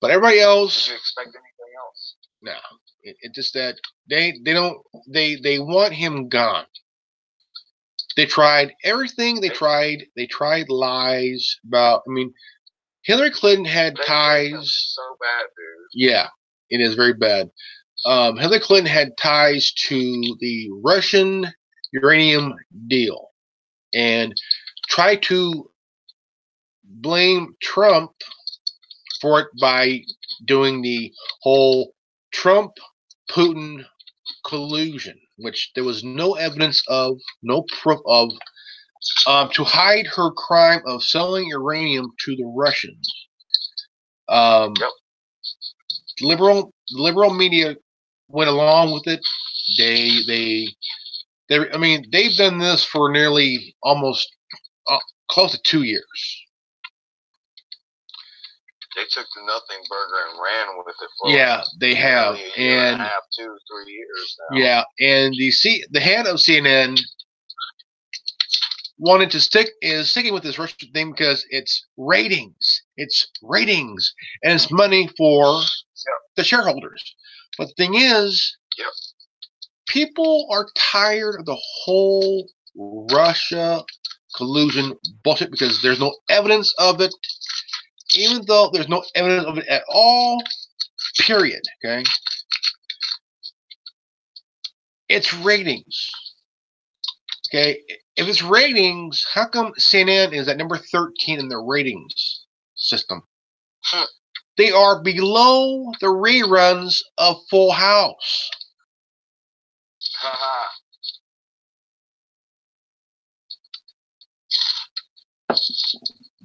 But everybody else. Did you expect anything else? No. It's just that they want him gone. They tried everything. They tried lies about. I mean, Hillary Clinton had ties. So bad, dude. Yeah, it is very bad. Hillary Clinton had ties to the Russian uranium deal, and tried to blame Trump for it by doing the whole Trump-Putin collusion, which there was no evidence of, no proof of, to hide her crime of selling uranium to the Russians. Yep. Liberal media went along with it. I mean, they've done this for nearly almost close to 2 years. They took the nothing burger and ran with it for they have, a year and a half, 2, 3 years now. Yeah, and the head of CNN wanted to sticking with this Russian thing because it's ratings, and it's money for the shareholders. But the thing is, people are tired of the whole Russia collusion bullshit because there's no evidence of it. Even though there's no evidence of it at all, period, okay? It's ratings, okay? If it's ratings, how come CNN is at number 13 in the ratings system? They are below the reruns of Full House.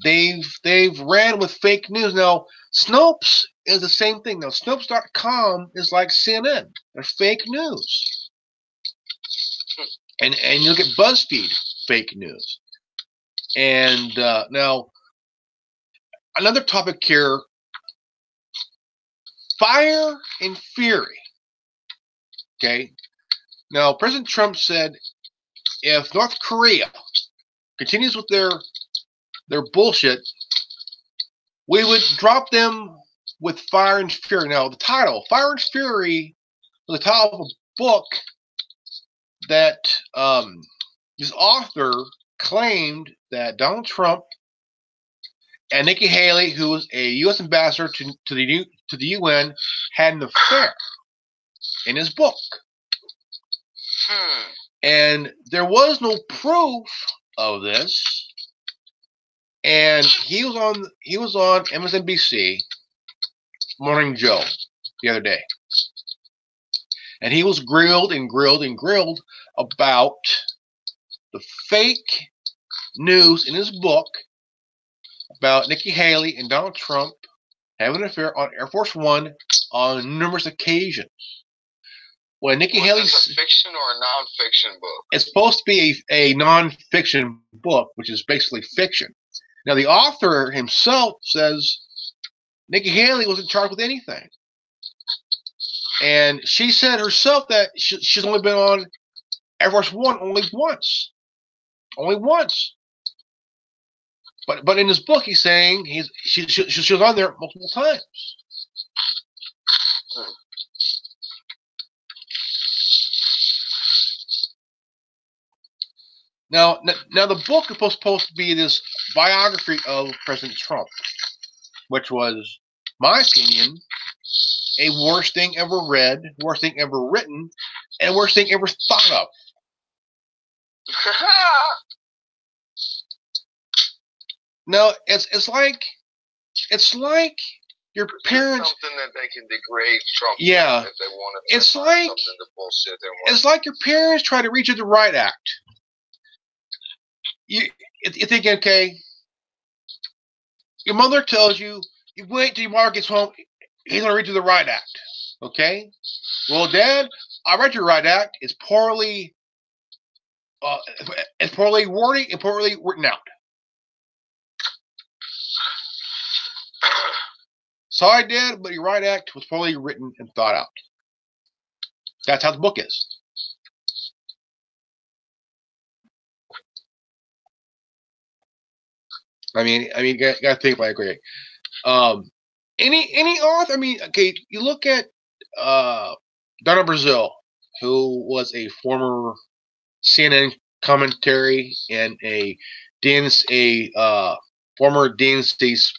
They've ran with fake news. Now, Snopes is the same thing. Now, Snopes.com is like CNN. They're fake news. And you look at BuzzFeed, fake news. And now, another topic here, fire and fury. Okay? Now, President Trump said if North Korea continues with their bullshit, we would drop them with Fire and Fury. Now, the title, Fire and Fury, was the title of a book that this author claimed that Donald Trump and Nikki Haley, who was a U.S. ambassador to the UN, had an affair in his book. And there was no proof of this. And he was on MSNBC, Morning Joe, the other day. And he was grilled about the fake news in his book about Nikki Haley and Donald Trump having an affair on Air Force One on numerous occasions. When Nikki Haley, is this a fiction or a non-fiction book? It's supposed to be a non-fiction book, which is basically fiction. Now, the author himself says Nikki Haley wasn't charged with anything. And she said herself that she's only been on Air Force One only once. Only once. But in his book, he's saying she was on there multiple times. Now the book is supposed to be this biography of President Trump, which was, my opinion, a worst thing ever read, worst thing ever written, and worst thing ever thought of. No, it's like your parents. Something that they can degrade Trump. Yeah, if they want to. It's like bullshit it's like your parents try to reach into the Right Act. You think, okay, your mother tells you wait till your mother gets home, he's going to read to the Right Act, okay? Well, Dad, I read your Right Act. It's poorly worded and poorly written out. Sorry, Dad, but your Right Act was poorly written and thought out. That's how the book is. I mean, you gotta think about it, great. Any author? I mean, okay, you look at Donna Brazile, who was a former CNN commentary and a former DNC's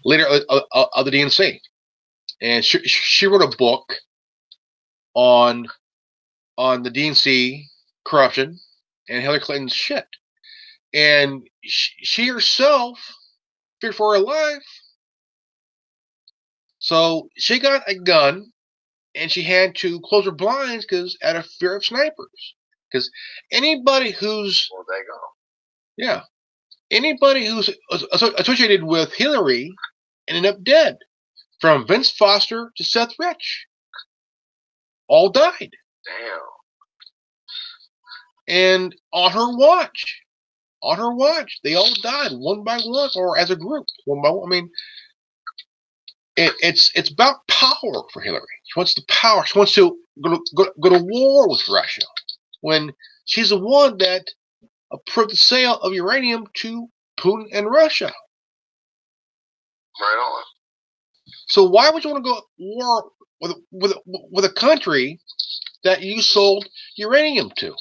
leader of the DNC, and she wrote a book on the DNC corruption and Hillary Clinton's shit. And she herself, feared for her life, So she got a gun, and she had to close her blinds because out of fear of snipers. Because anybody who's anybody who's associated with Hillary ended up dead, from Vince Foster to Seth Rich, all died. Damn. And on her watch, they all died one by one, or as a group, one by one. I mean, it's about power for Hillary. She wants the power. She wants to go to war with Russia, when she's the one that approved the sale of uranium to Putin and Russia. Right on. So why would you want to go to war with a country that you sold uranium to?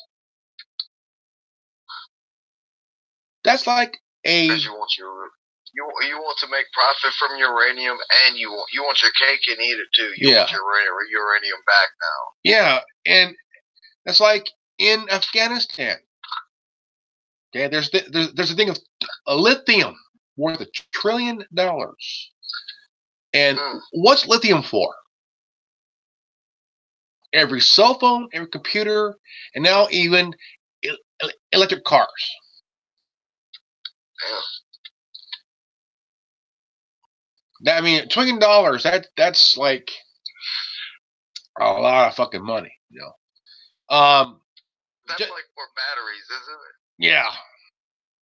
That's like a. Because you want to make profit from uranium, and you want your cake and eat it too. You want your uranium back now. Yeah, and that's like in Afghanistan. Okay, there's a thing of lithium worth $1 trillion. And what's lithium for? Every cell phone, every computer, and now even electric cars. Yeah. I mean, $1 trillion. That's like a lot of fucking money, you know. That's like for batteries, isn't it? Yeah,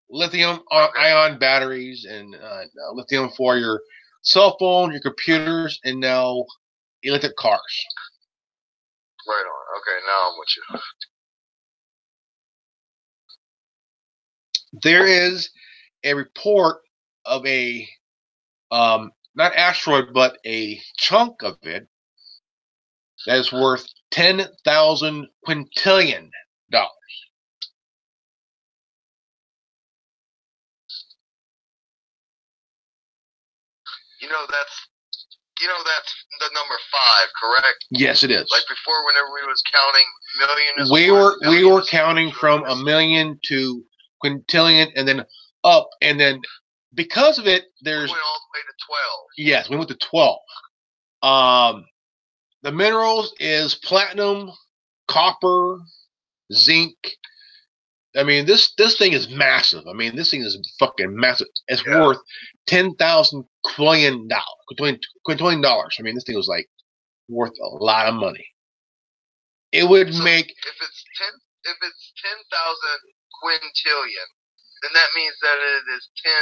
lithium-ion batteries, and lithium for your cell phone, your computers, and now electric cars. Right on. Okay, now I'm with you. There is a report of a not asteroid, but a chunk of it that is worth 10,000 quintillion dollars. That's the number 5, correct? Yes, it is. Like before, whenever we was counting million, we were counting from a million to quintillion, and then up, and then because of it, there's. We went all the way to 12. Yes, we went to 12. The minerals is platinum, copper, zinc. I mean, this thing is massive. I mean, this thing is fucking massive. It's worth 10,000 quintillion dollars. I mean, this thing was like worth a lot of money. It would make if it's 10,000 quintillion, then that means that it is 10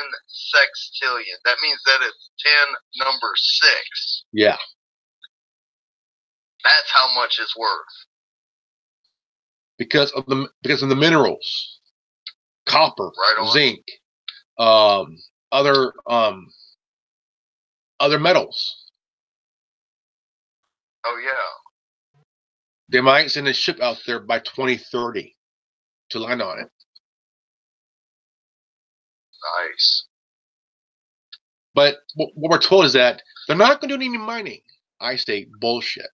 sextillion. That means that it's 10 number 6. Yeah. That's how much it's worth. Because of the minerals, copper, zinc, other metals. Oh yeah. They might send a ship out there by 2030 to land on it. Nice. But what we're told is that they're not going to do any mining. I say bullshit.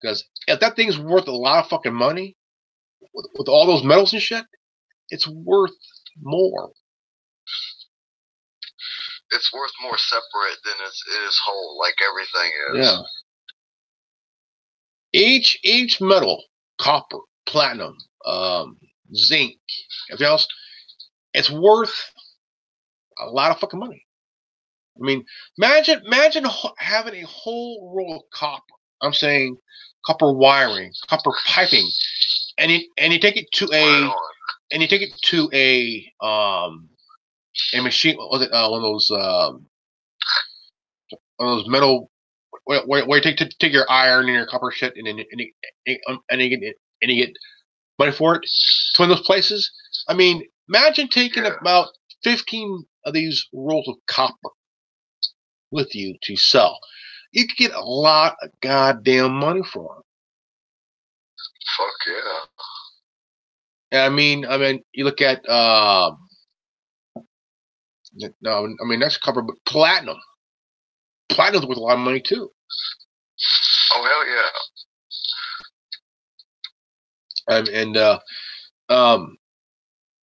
Because if that thing's worth a lot of fucking money, with all those metals and shit, it's worth more. It's worth more separate than it is whole, like everything is. Yeah. Each metal, copper, platinum, zinc, everything else, it's worth a lot of fucking money. I mean, imagine having a whole roll of copper. I'm saying copper wiring, copper piping, and you take it to a machine. What was it? One of those metal where you take your iron and your copper shit and you get money for it. To one of those places. I mean, imagine taking about 15 of these rolls of copper with you to sell. You could get a lot of goddamn money for them. Fuck yeah. I mean, you look at that's copper, but platinum. Platinum's worth a lot of money too. Oh hell yeah.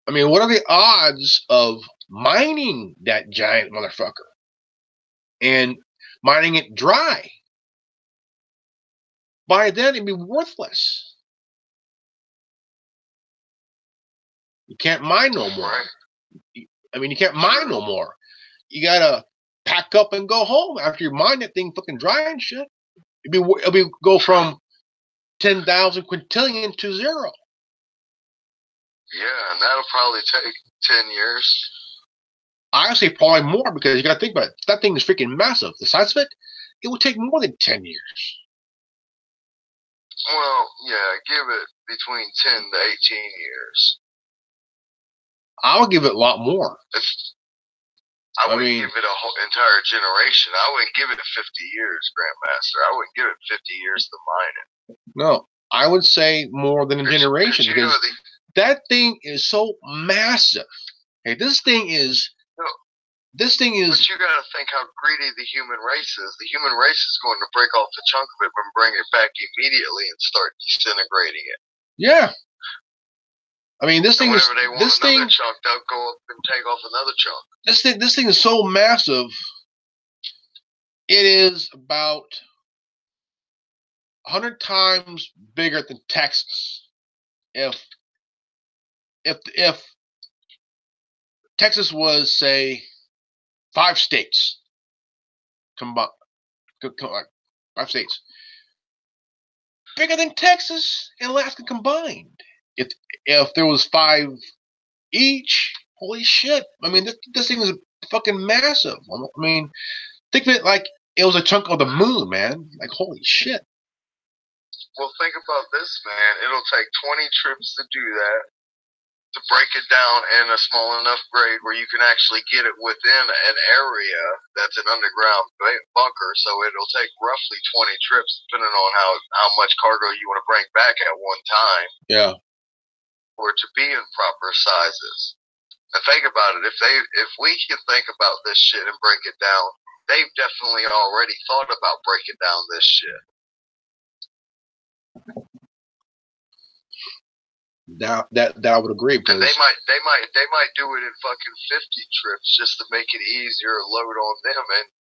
I mean, what are the odds of mining that giant motherfucker? And mining it dry. By then, it'd be worthless. You can't mine no more. Right. I mean, you can't mine no more. You gotta pack up and go home after you mine that thing fucking dry and shit. It'll be go from 10,000 quintillion to 0. Yeah, and that'll probably take 10 years. I say probably more because you gotta think about it. That thing is freaking massive. The size of it, it would take more than 10 years. Well, yeah, give it between 10 to 18 years. I would give it a lot more. I wouldn't give it a whole entire generation. I wouldn't give it 50 years, Grandmaster. I wouldn't give it 50 years to mine it. No, I would say more than a generation because that thing is so massive. Okay, this thing is. But you got to think how greedy the human race is. The human race is going to break off a chunk of it and bring it back immediately and start disintegrating it. Yeah. I mean, this thing is. Whenever they want another chunk, they'll go up and take off another chunk. This thing is so massive. It is about 100 times bigger than Texas. If Texas was, say, 5 states combined, 5 states, bigger than Texas and Alaska combined. If there was 5 each, holy shit! I mean, this thing is fucking massive. I mean, think of it like it was a chunk of the moon, man. Like, holy shit. Well, think about this, man. It'll take 20 trips to do that, to break it down in a small enough grade where you can actually get it within an area that's an underground bunker. So it'll take roughly 20 trips, depending on how much cargo you want to bring back at one time. Yeah. For it to be in proper sizes. And think about it. If we can think about this shit and break it down, they've definitely already thought about breaking down this shit. That I would agree because and they might do it in fucking 50 trips just to make it easier to load on them. And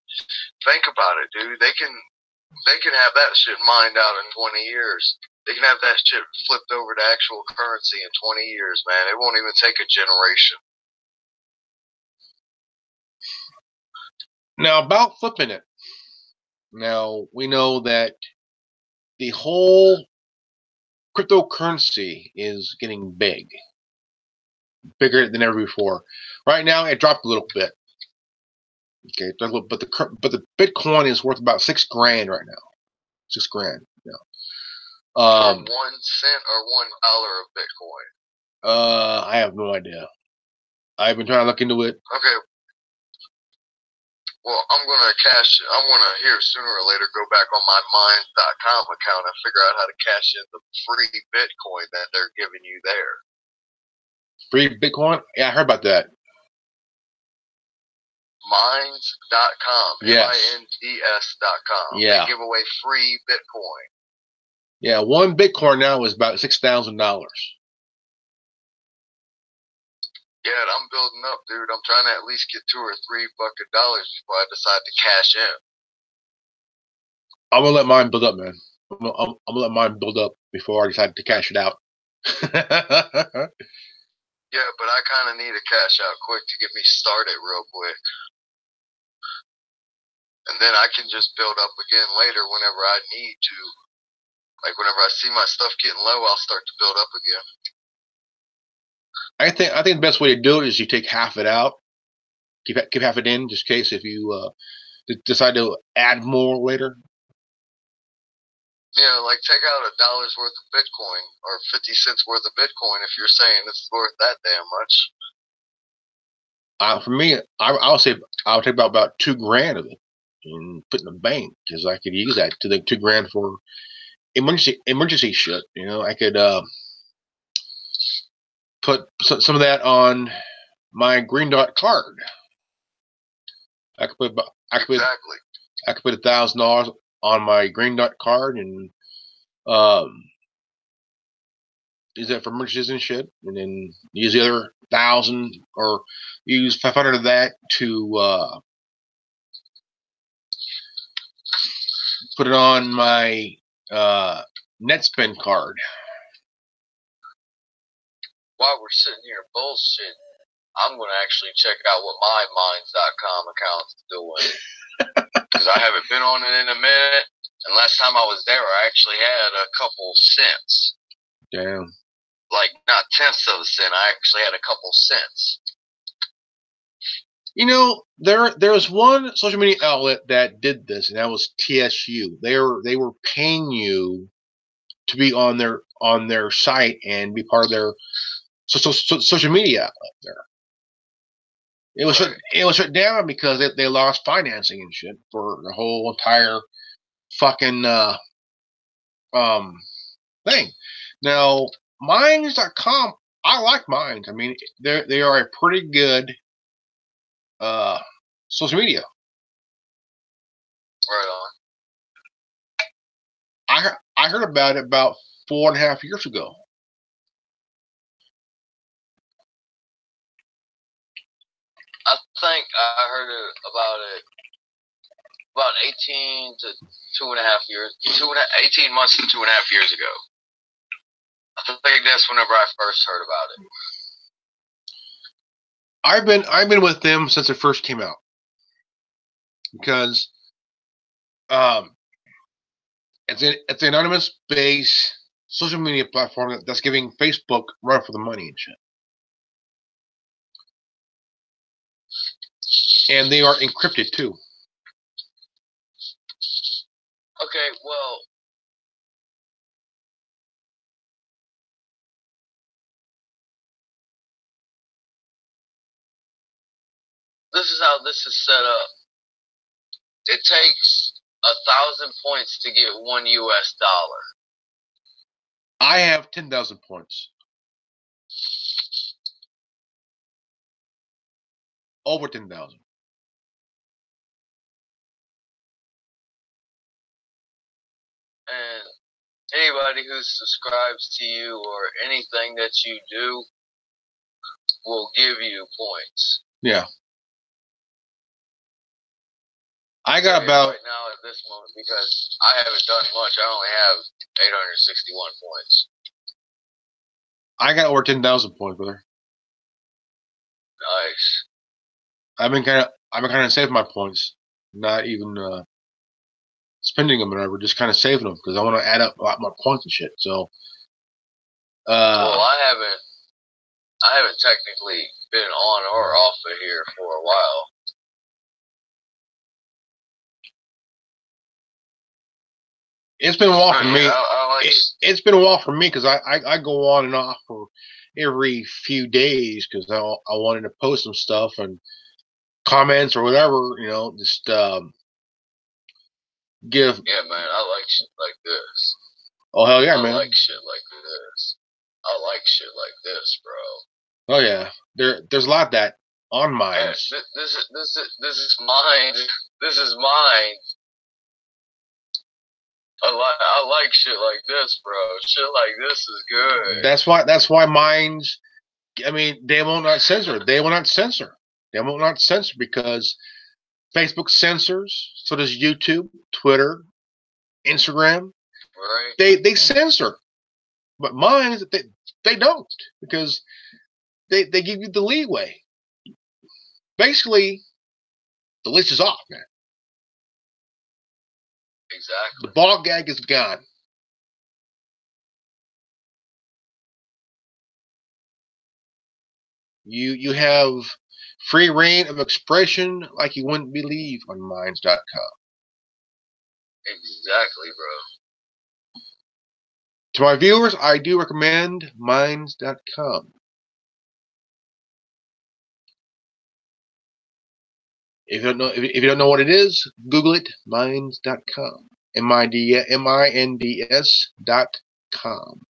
think about it, dude. They can have that shit mined out in 20 years. They can have that shit flipped over to actual currency in 20 years, man. It won't even take a generation. Now, about flipping it. Now, we know that the whole cryptocurrency is getting big. Bigger than ever before. Right now, it dropped a little bit. Okay, but the Bitcoin is worth about $6,000 right now. $6,000. Yeah. For 1 cent or $1 of Bitcoin? I have no idea. I've been trying to look into it. Okay. Well, I'm gonna here sooner or later go back on my Minds.com account and figure out how to cash in the free Bitcoin that they're giving you there. Free Bitcoin? Yeah, I heard about that. Minds.com. Yes. MINDS.com. Yeah. They give away free Bitcoin. Yeah, 1 Bitcoin now is about $6,000. Yeah, I'm building up, dude. I'm trying to at least get $2 or $3 before I decide to cash in. I'm gonna let mine build up, man. I'm gonna let mine build up before I decide to cash it out. Yeah, but I kind of need to cash out quick to get me started real quick. And then I can just build up again later whenever I need to. Like whenever I see my stuff getting low, I'll start to build up again. I think the best way to do it is you take half it out, keep half it in, just in case if you decide to add more later. Yeah, like take out $1 worth of Bitcoin or 50 cents worth of Bitcoin if you're saying it's worth that damn much. For me, I'll say I'll take about $2,000 of it and put in the bank because I could use that to the $2,000 for emergency shit. You know, I could put some of that on my Green Dot card. I could put $1,000 on my Green Dot card and use that for emergencies and shit, and then use the other 1,000 or use 500 of that to put it on my NetSpend card. While we're sitting here bullshitting, I'm going to actually check out what my Minds.com account's doing. Because I haven't been on it in a minute. And last time I was there, I actually had a couple cents. Damn. Like, not tenths of a cent. I actually had a couple cents. You know, there was one social media outlet that did this, and that was TSU. They were paying you to be on their site and be part of their social media outlet there. It was shut down because they lost financing and shit for the whole entire fucking thing. Now, Minds.com, I like Minds. I mean, they are a pretty good social media. Right on. I heard about it about 4.5 years ago. I think I heard about it about 18 to 2.5 years, 18 months to 2.5 years ago. I think that's whenever I first heard about it. I've been with them since it first came out because it's an anonymous based social media platform that's giving Facebook run for the money and shit. And they are encrypted too. Okay, well, this is how this is set up. It takes 1,000 points to get $1 US. I have 10,000 points. Over 10,000. And anybody who subscribes to you or anything that you do will give you points. Yeah. I got about right now at this moment because I haven't done much. I only have 861 points. I got over 10,000 points, brother. Nice. I've been kind of saving my points, not even spending them or whatever, just kind of saving them because I want to add up a lot more points and shit. So, well, I haven't technically been on or off of here for a while. It's been a while for me. It's been a while for me because I go on and off for every few days because I wanted to post some stuff and comments or whatever, you know, just give. Yeah, man, I like shit like this. Oh hell yeah, man! I like shit like this. I like shit like this, bro. Oh yeah, there's a lot of that on Minds. Yeah, this is mine. This is mine. I like shit like this, bro. Shit like this is good. That's why Minds. I mean, they will not censor. They will not censor. They will not censor because Facebook censors. So does YouTube, Twitter, Instagram. Right. They censor, but Minds they don't because they give you the leeway. Basically, the list is off, man. Exactly. The ball gag is gone. You have free reign of expression like you wouldn't believe on Minds.com. Exactly, bro. To my viewers, I do recommend Minds.com. If you don't know what it is, Google it. Minds.com. MINDS.com. COM.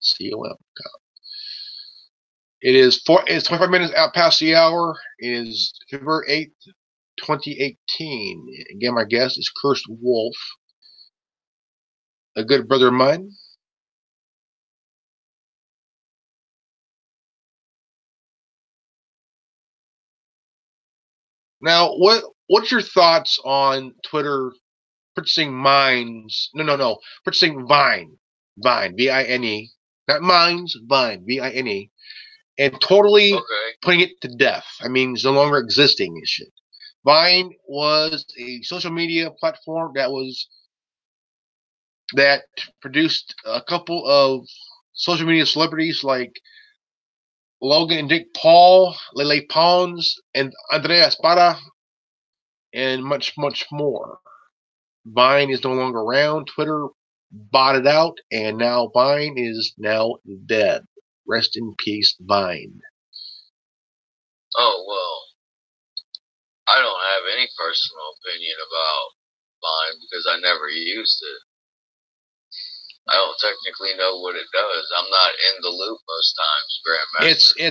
It's 25 minutes out past the hour. It is February 8th, 2018. Again, my guest is Cursed Wolf, a good brother of mine. Now, what's your thoughts on Twitter purchasing Mines. No. Purchasing Vine. Vine, not Mines, Vine, Vine, and totally putting it to death. I mean, it's no longer existing and shit. Vine was a social media platform that produced a couple of social media celebrities like Logan and Dick Paul, Lele Pons, and Andrea Espada, and much, much more. Vine is no longer around. Twitter bought it out, and now Vine is now dead. Rest in peace, Vine. Oh, well, I don't have any personal opinion about Vine because I never used it. I don't technically know what it does. I'm not in the loop most times, Grandmaster.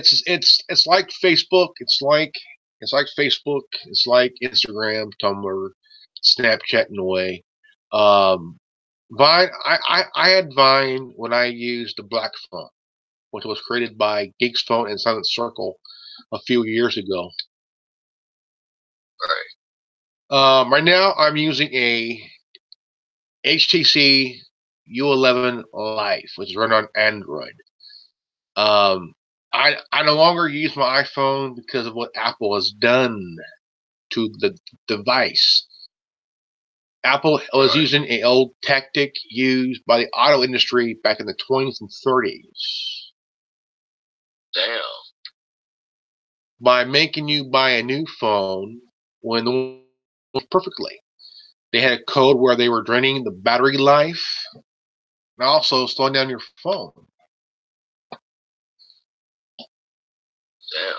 It's like Facebook. It's like Facebook. It's like Instagram, Tumblr, Snapchat in a way. Vine. I had Vine when I used the Black Phone, which was created by Geeks Phone and Silent Circle a few years ago. Right. Right now, I'm using a HTC U11 Life, which is run on Android. I no longer use my iPhone because of what Apple has done to the device. Apple was using an old tactic used by the auto industry back in the 20s and 30s. Damn. By making you buy a new phone when the one was perfectly. They had a code where they were draining the battery life and also slowing down your phone. Damn.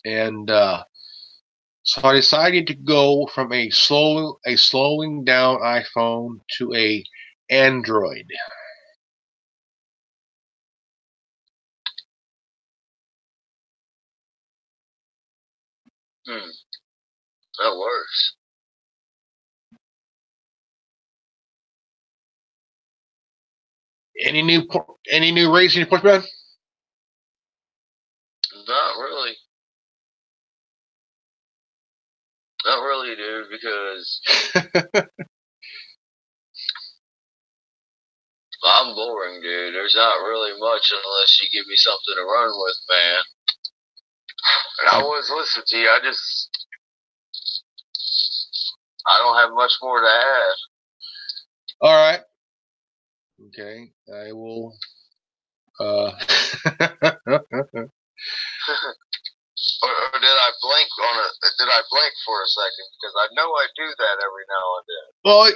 And so I decided to go from a slowing down iPhone to a Android. That works. Any new racing reports, man? Not really. Not really, dude, because I'm boring, dude. There's not really much unless you give me something to run with, man. And I always listen to you. I don't have much more to add. All right. Okay, I will. Or did I blink on it? Did I blink for a second? Because I know I do that every now and then. Well,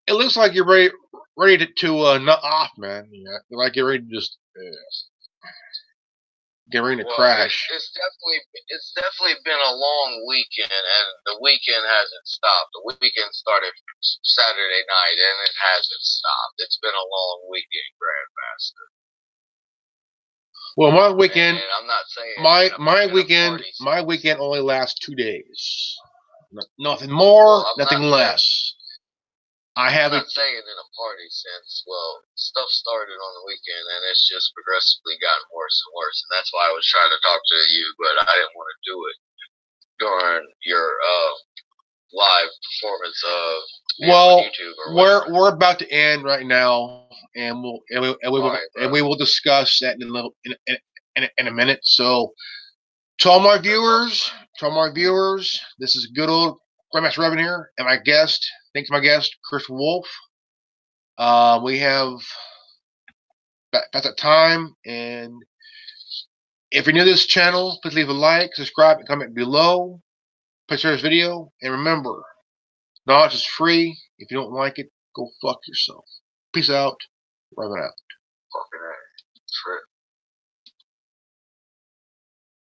it looks like you're ready to nut off, man. Yeah, like you're ready to just get ready to crash. It's definitely been a long weekend, and the weekend hasn't stopped. The weekend started Saturday night, and it hasn't stopped. It's been a long weekend, Grandmaster. Well, my weekend. And I'm not saying my weekend only lasts 2 days. Nothing more, nothing less. I'm not saying in a party sense. Well, stuff started on the weekend, and it's just progressively gotten worse and worse. And that's why I was trying to talk to you, but I didn't want to do it during your live performance of YouTube or whatever. We're about to end right now, and we will discuss that in a minute. So, to all my viewers, this is good old Grandmaster Revan here, and my guest. Thanks to my guest, Chris Wolf. We have that's that time, and if you're new to this channel, please leave a like, subscribe, and comment below. Please share this video, and remember, knowledge is free. If you don't like it, go fuck yourself. Peace out. Revan out.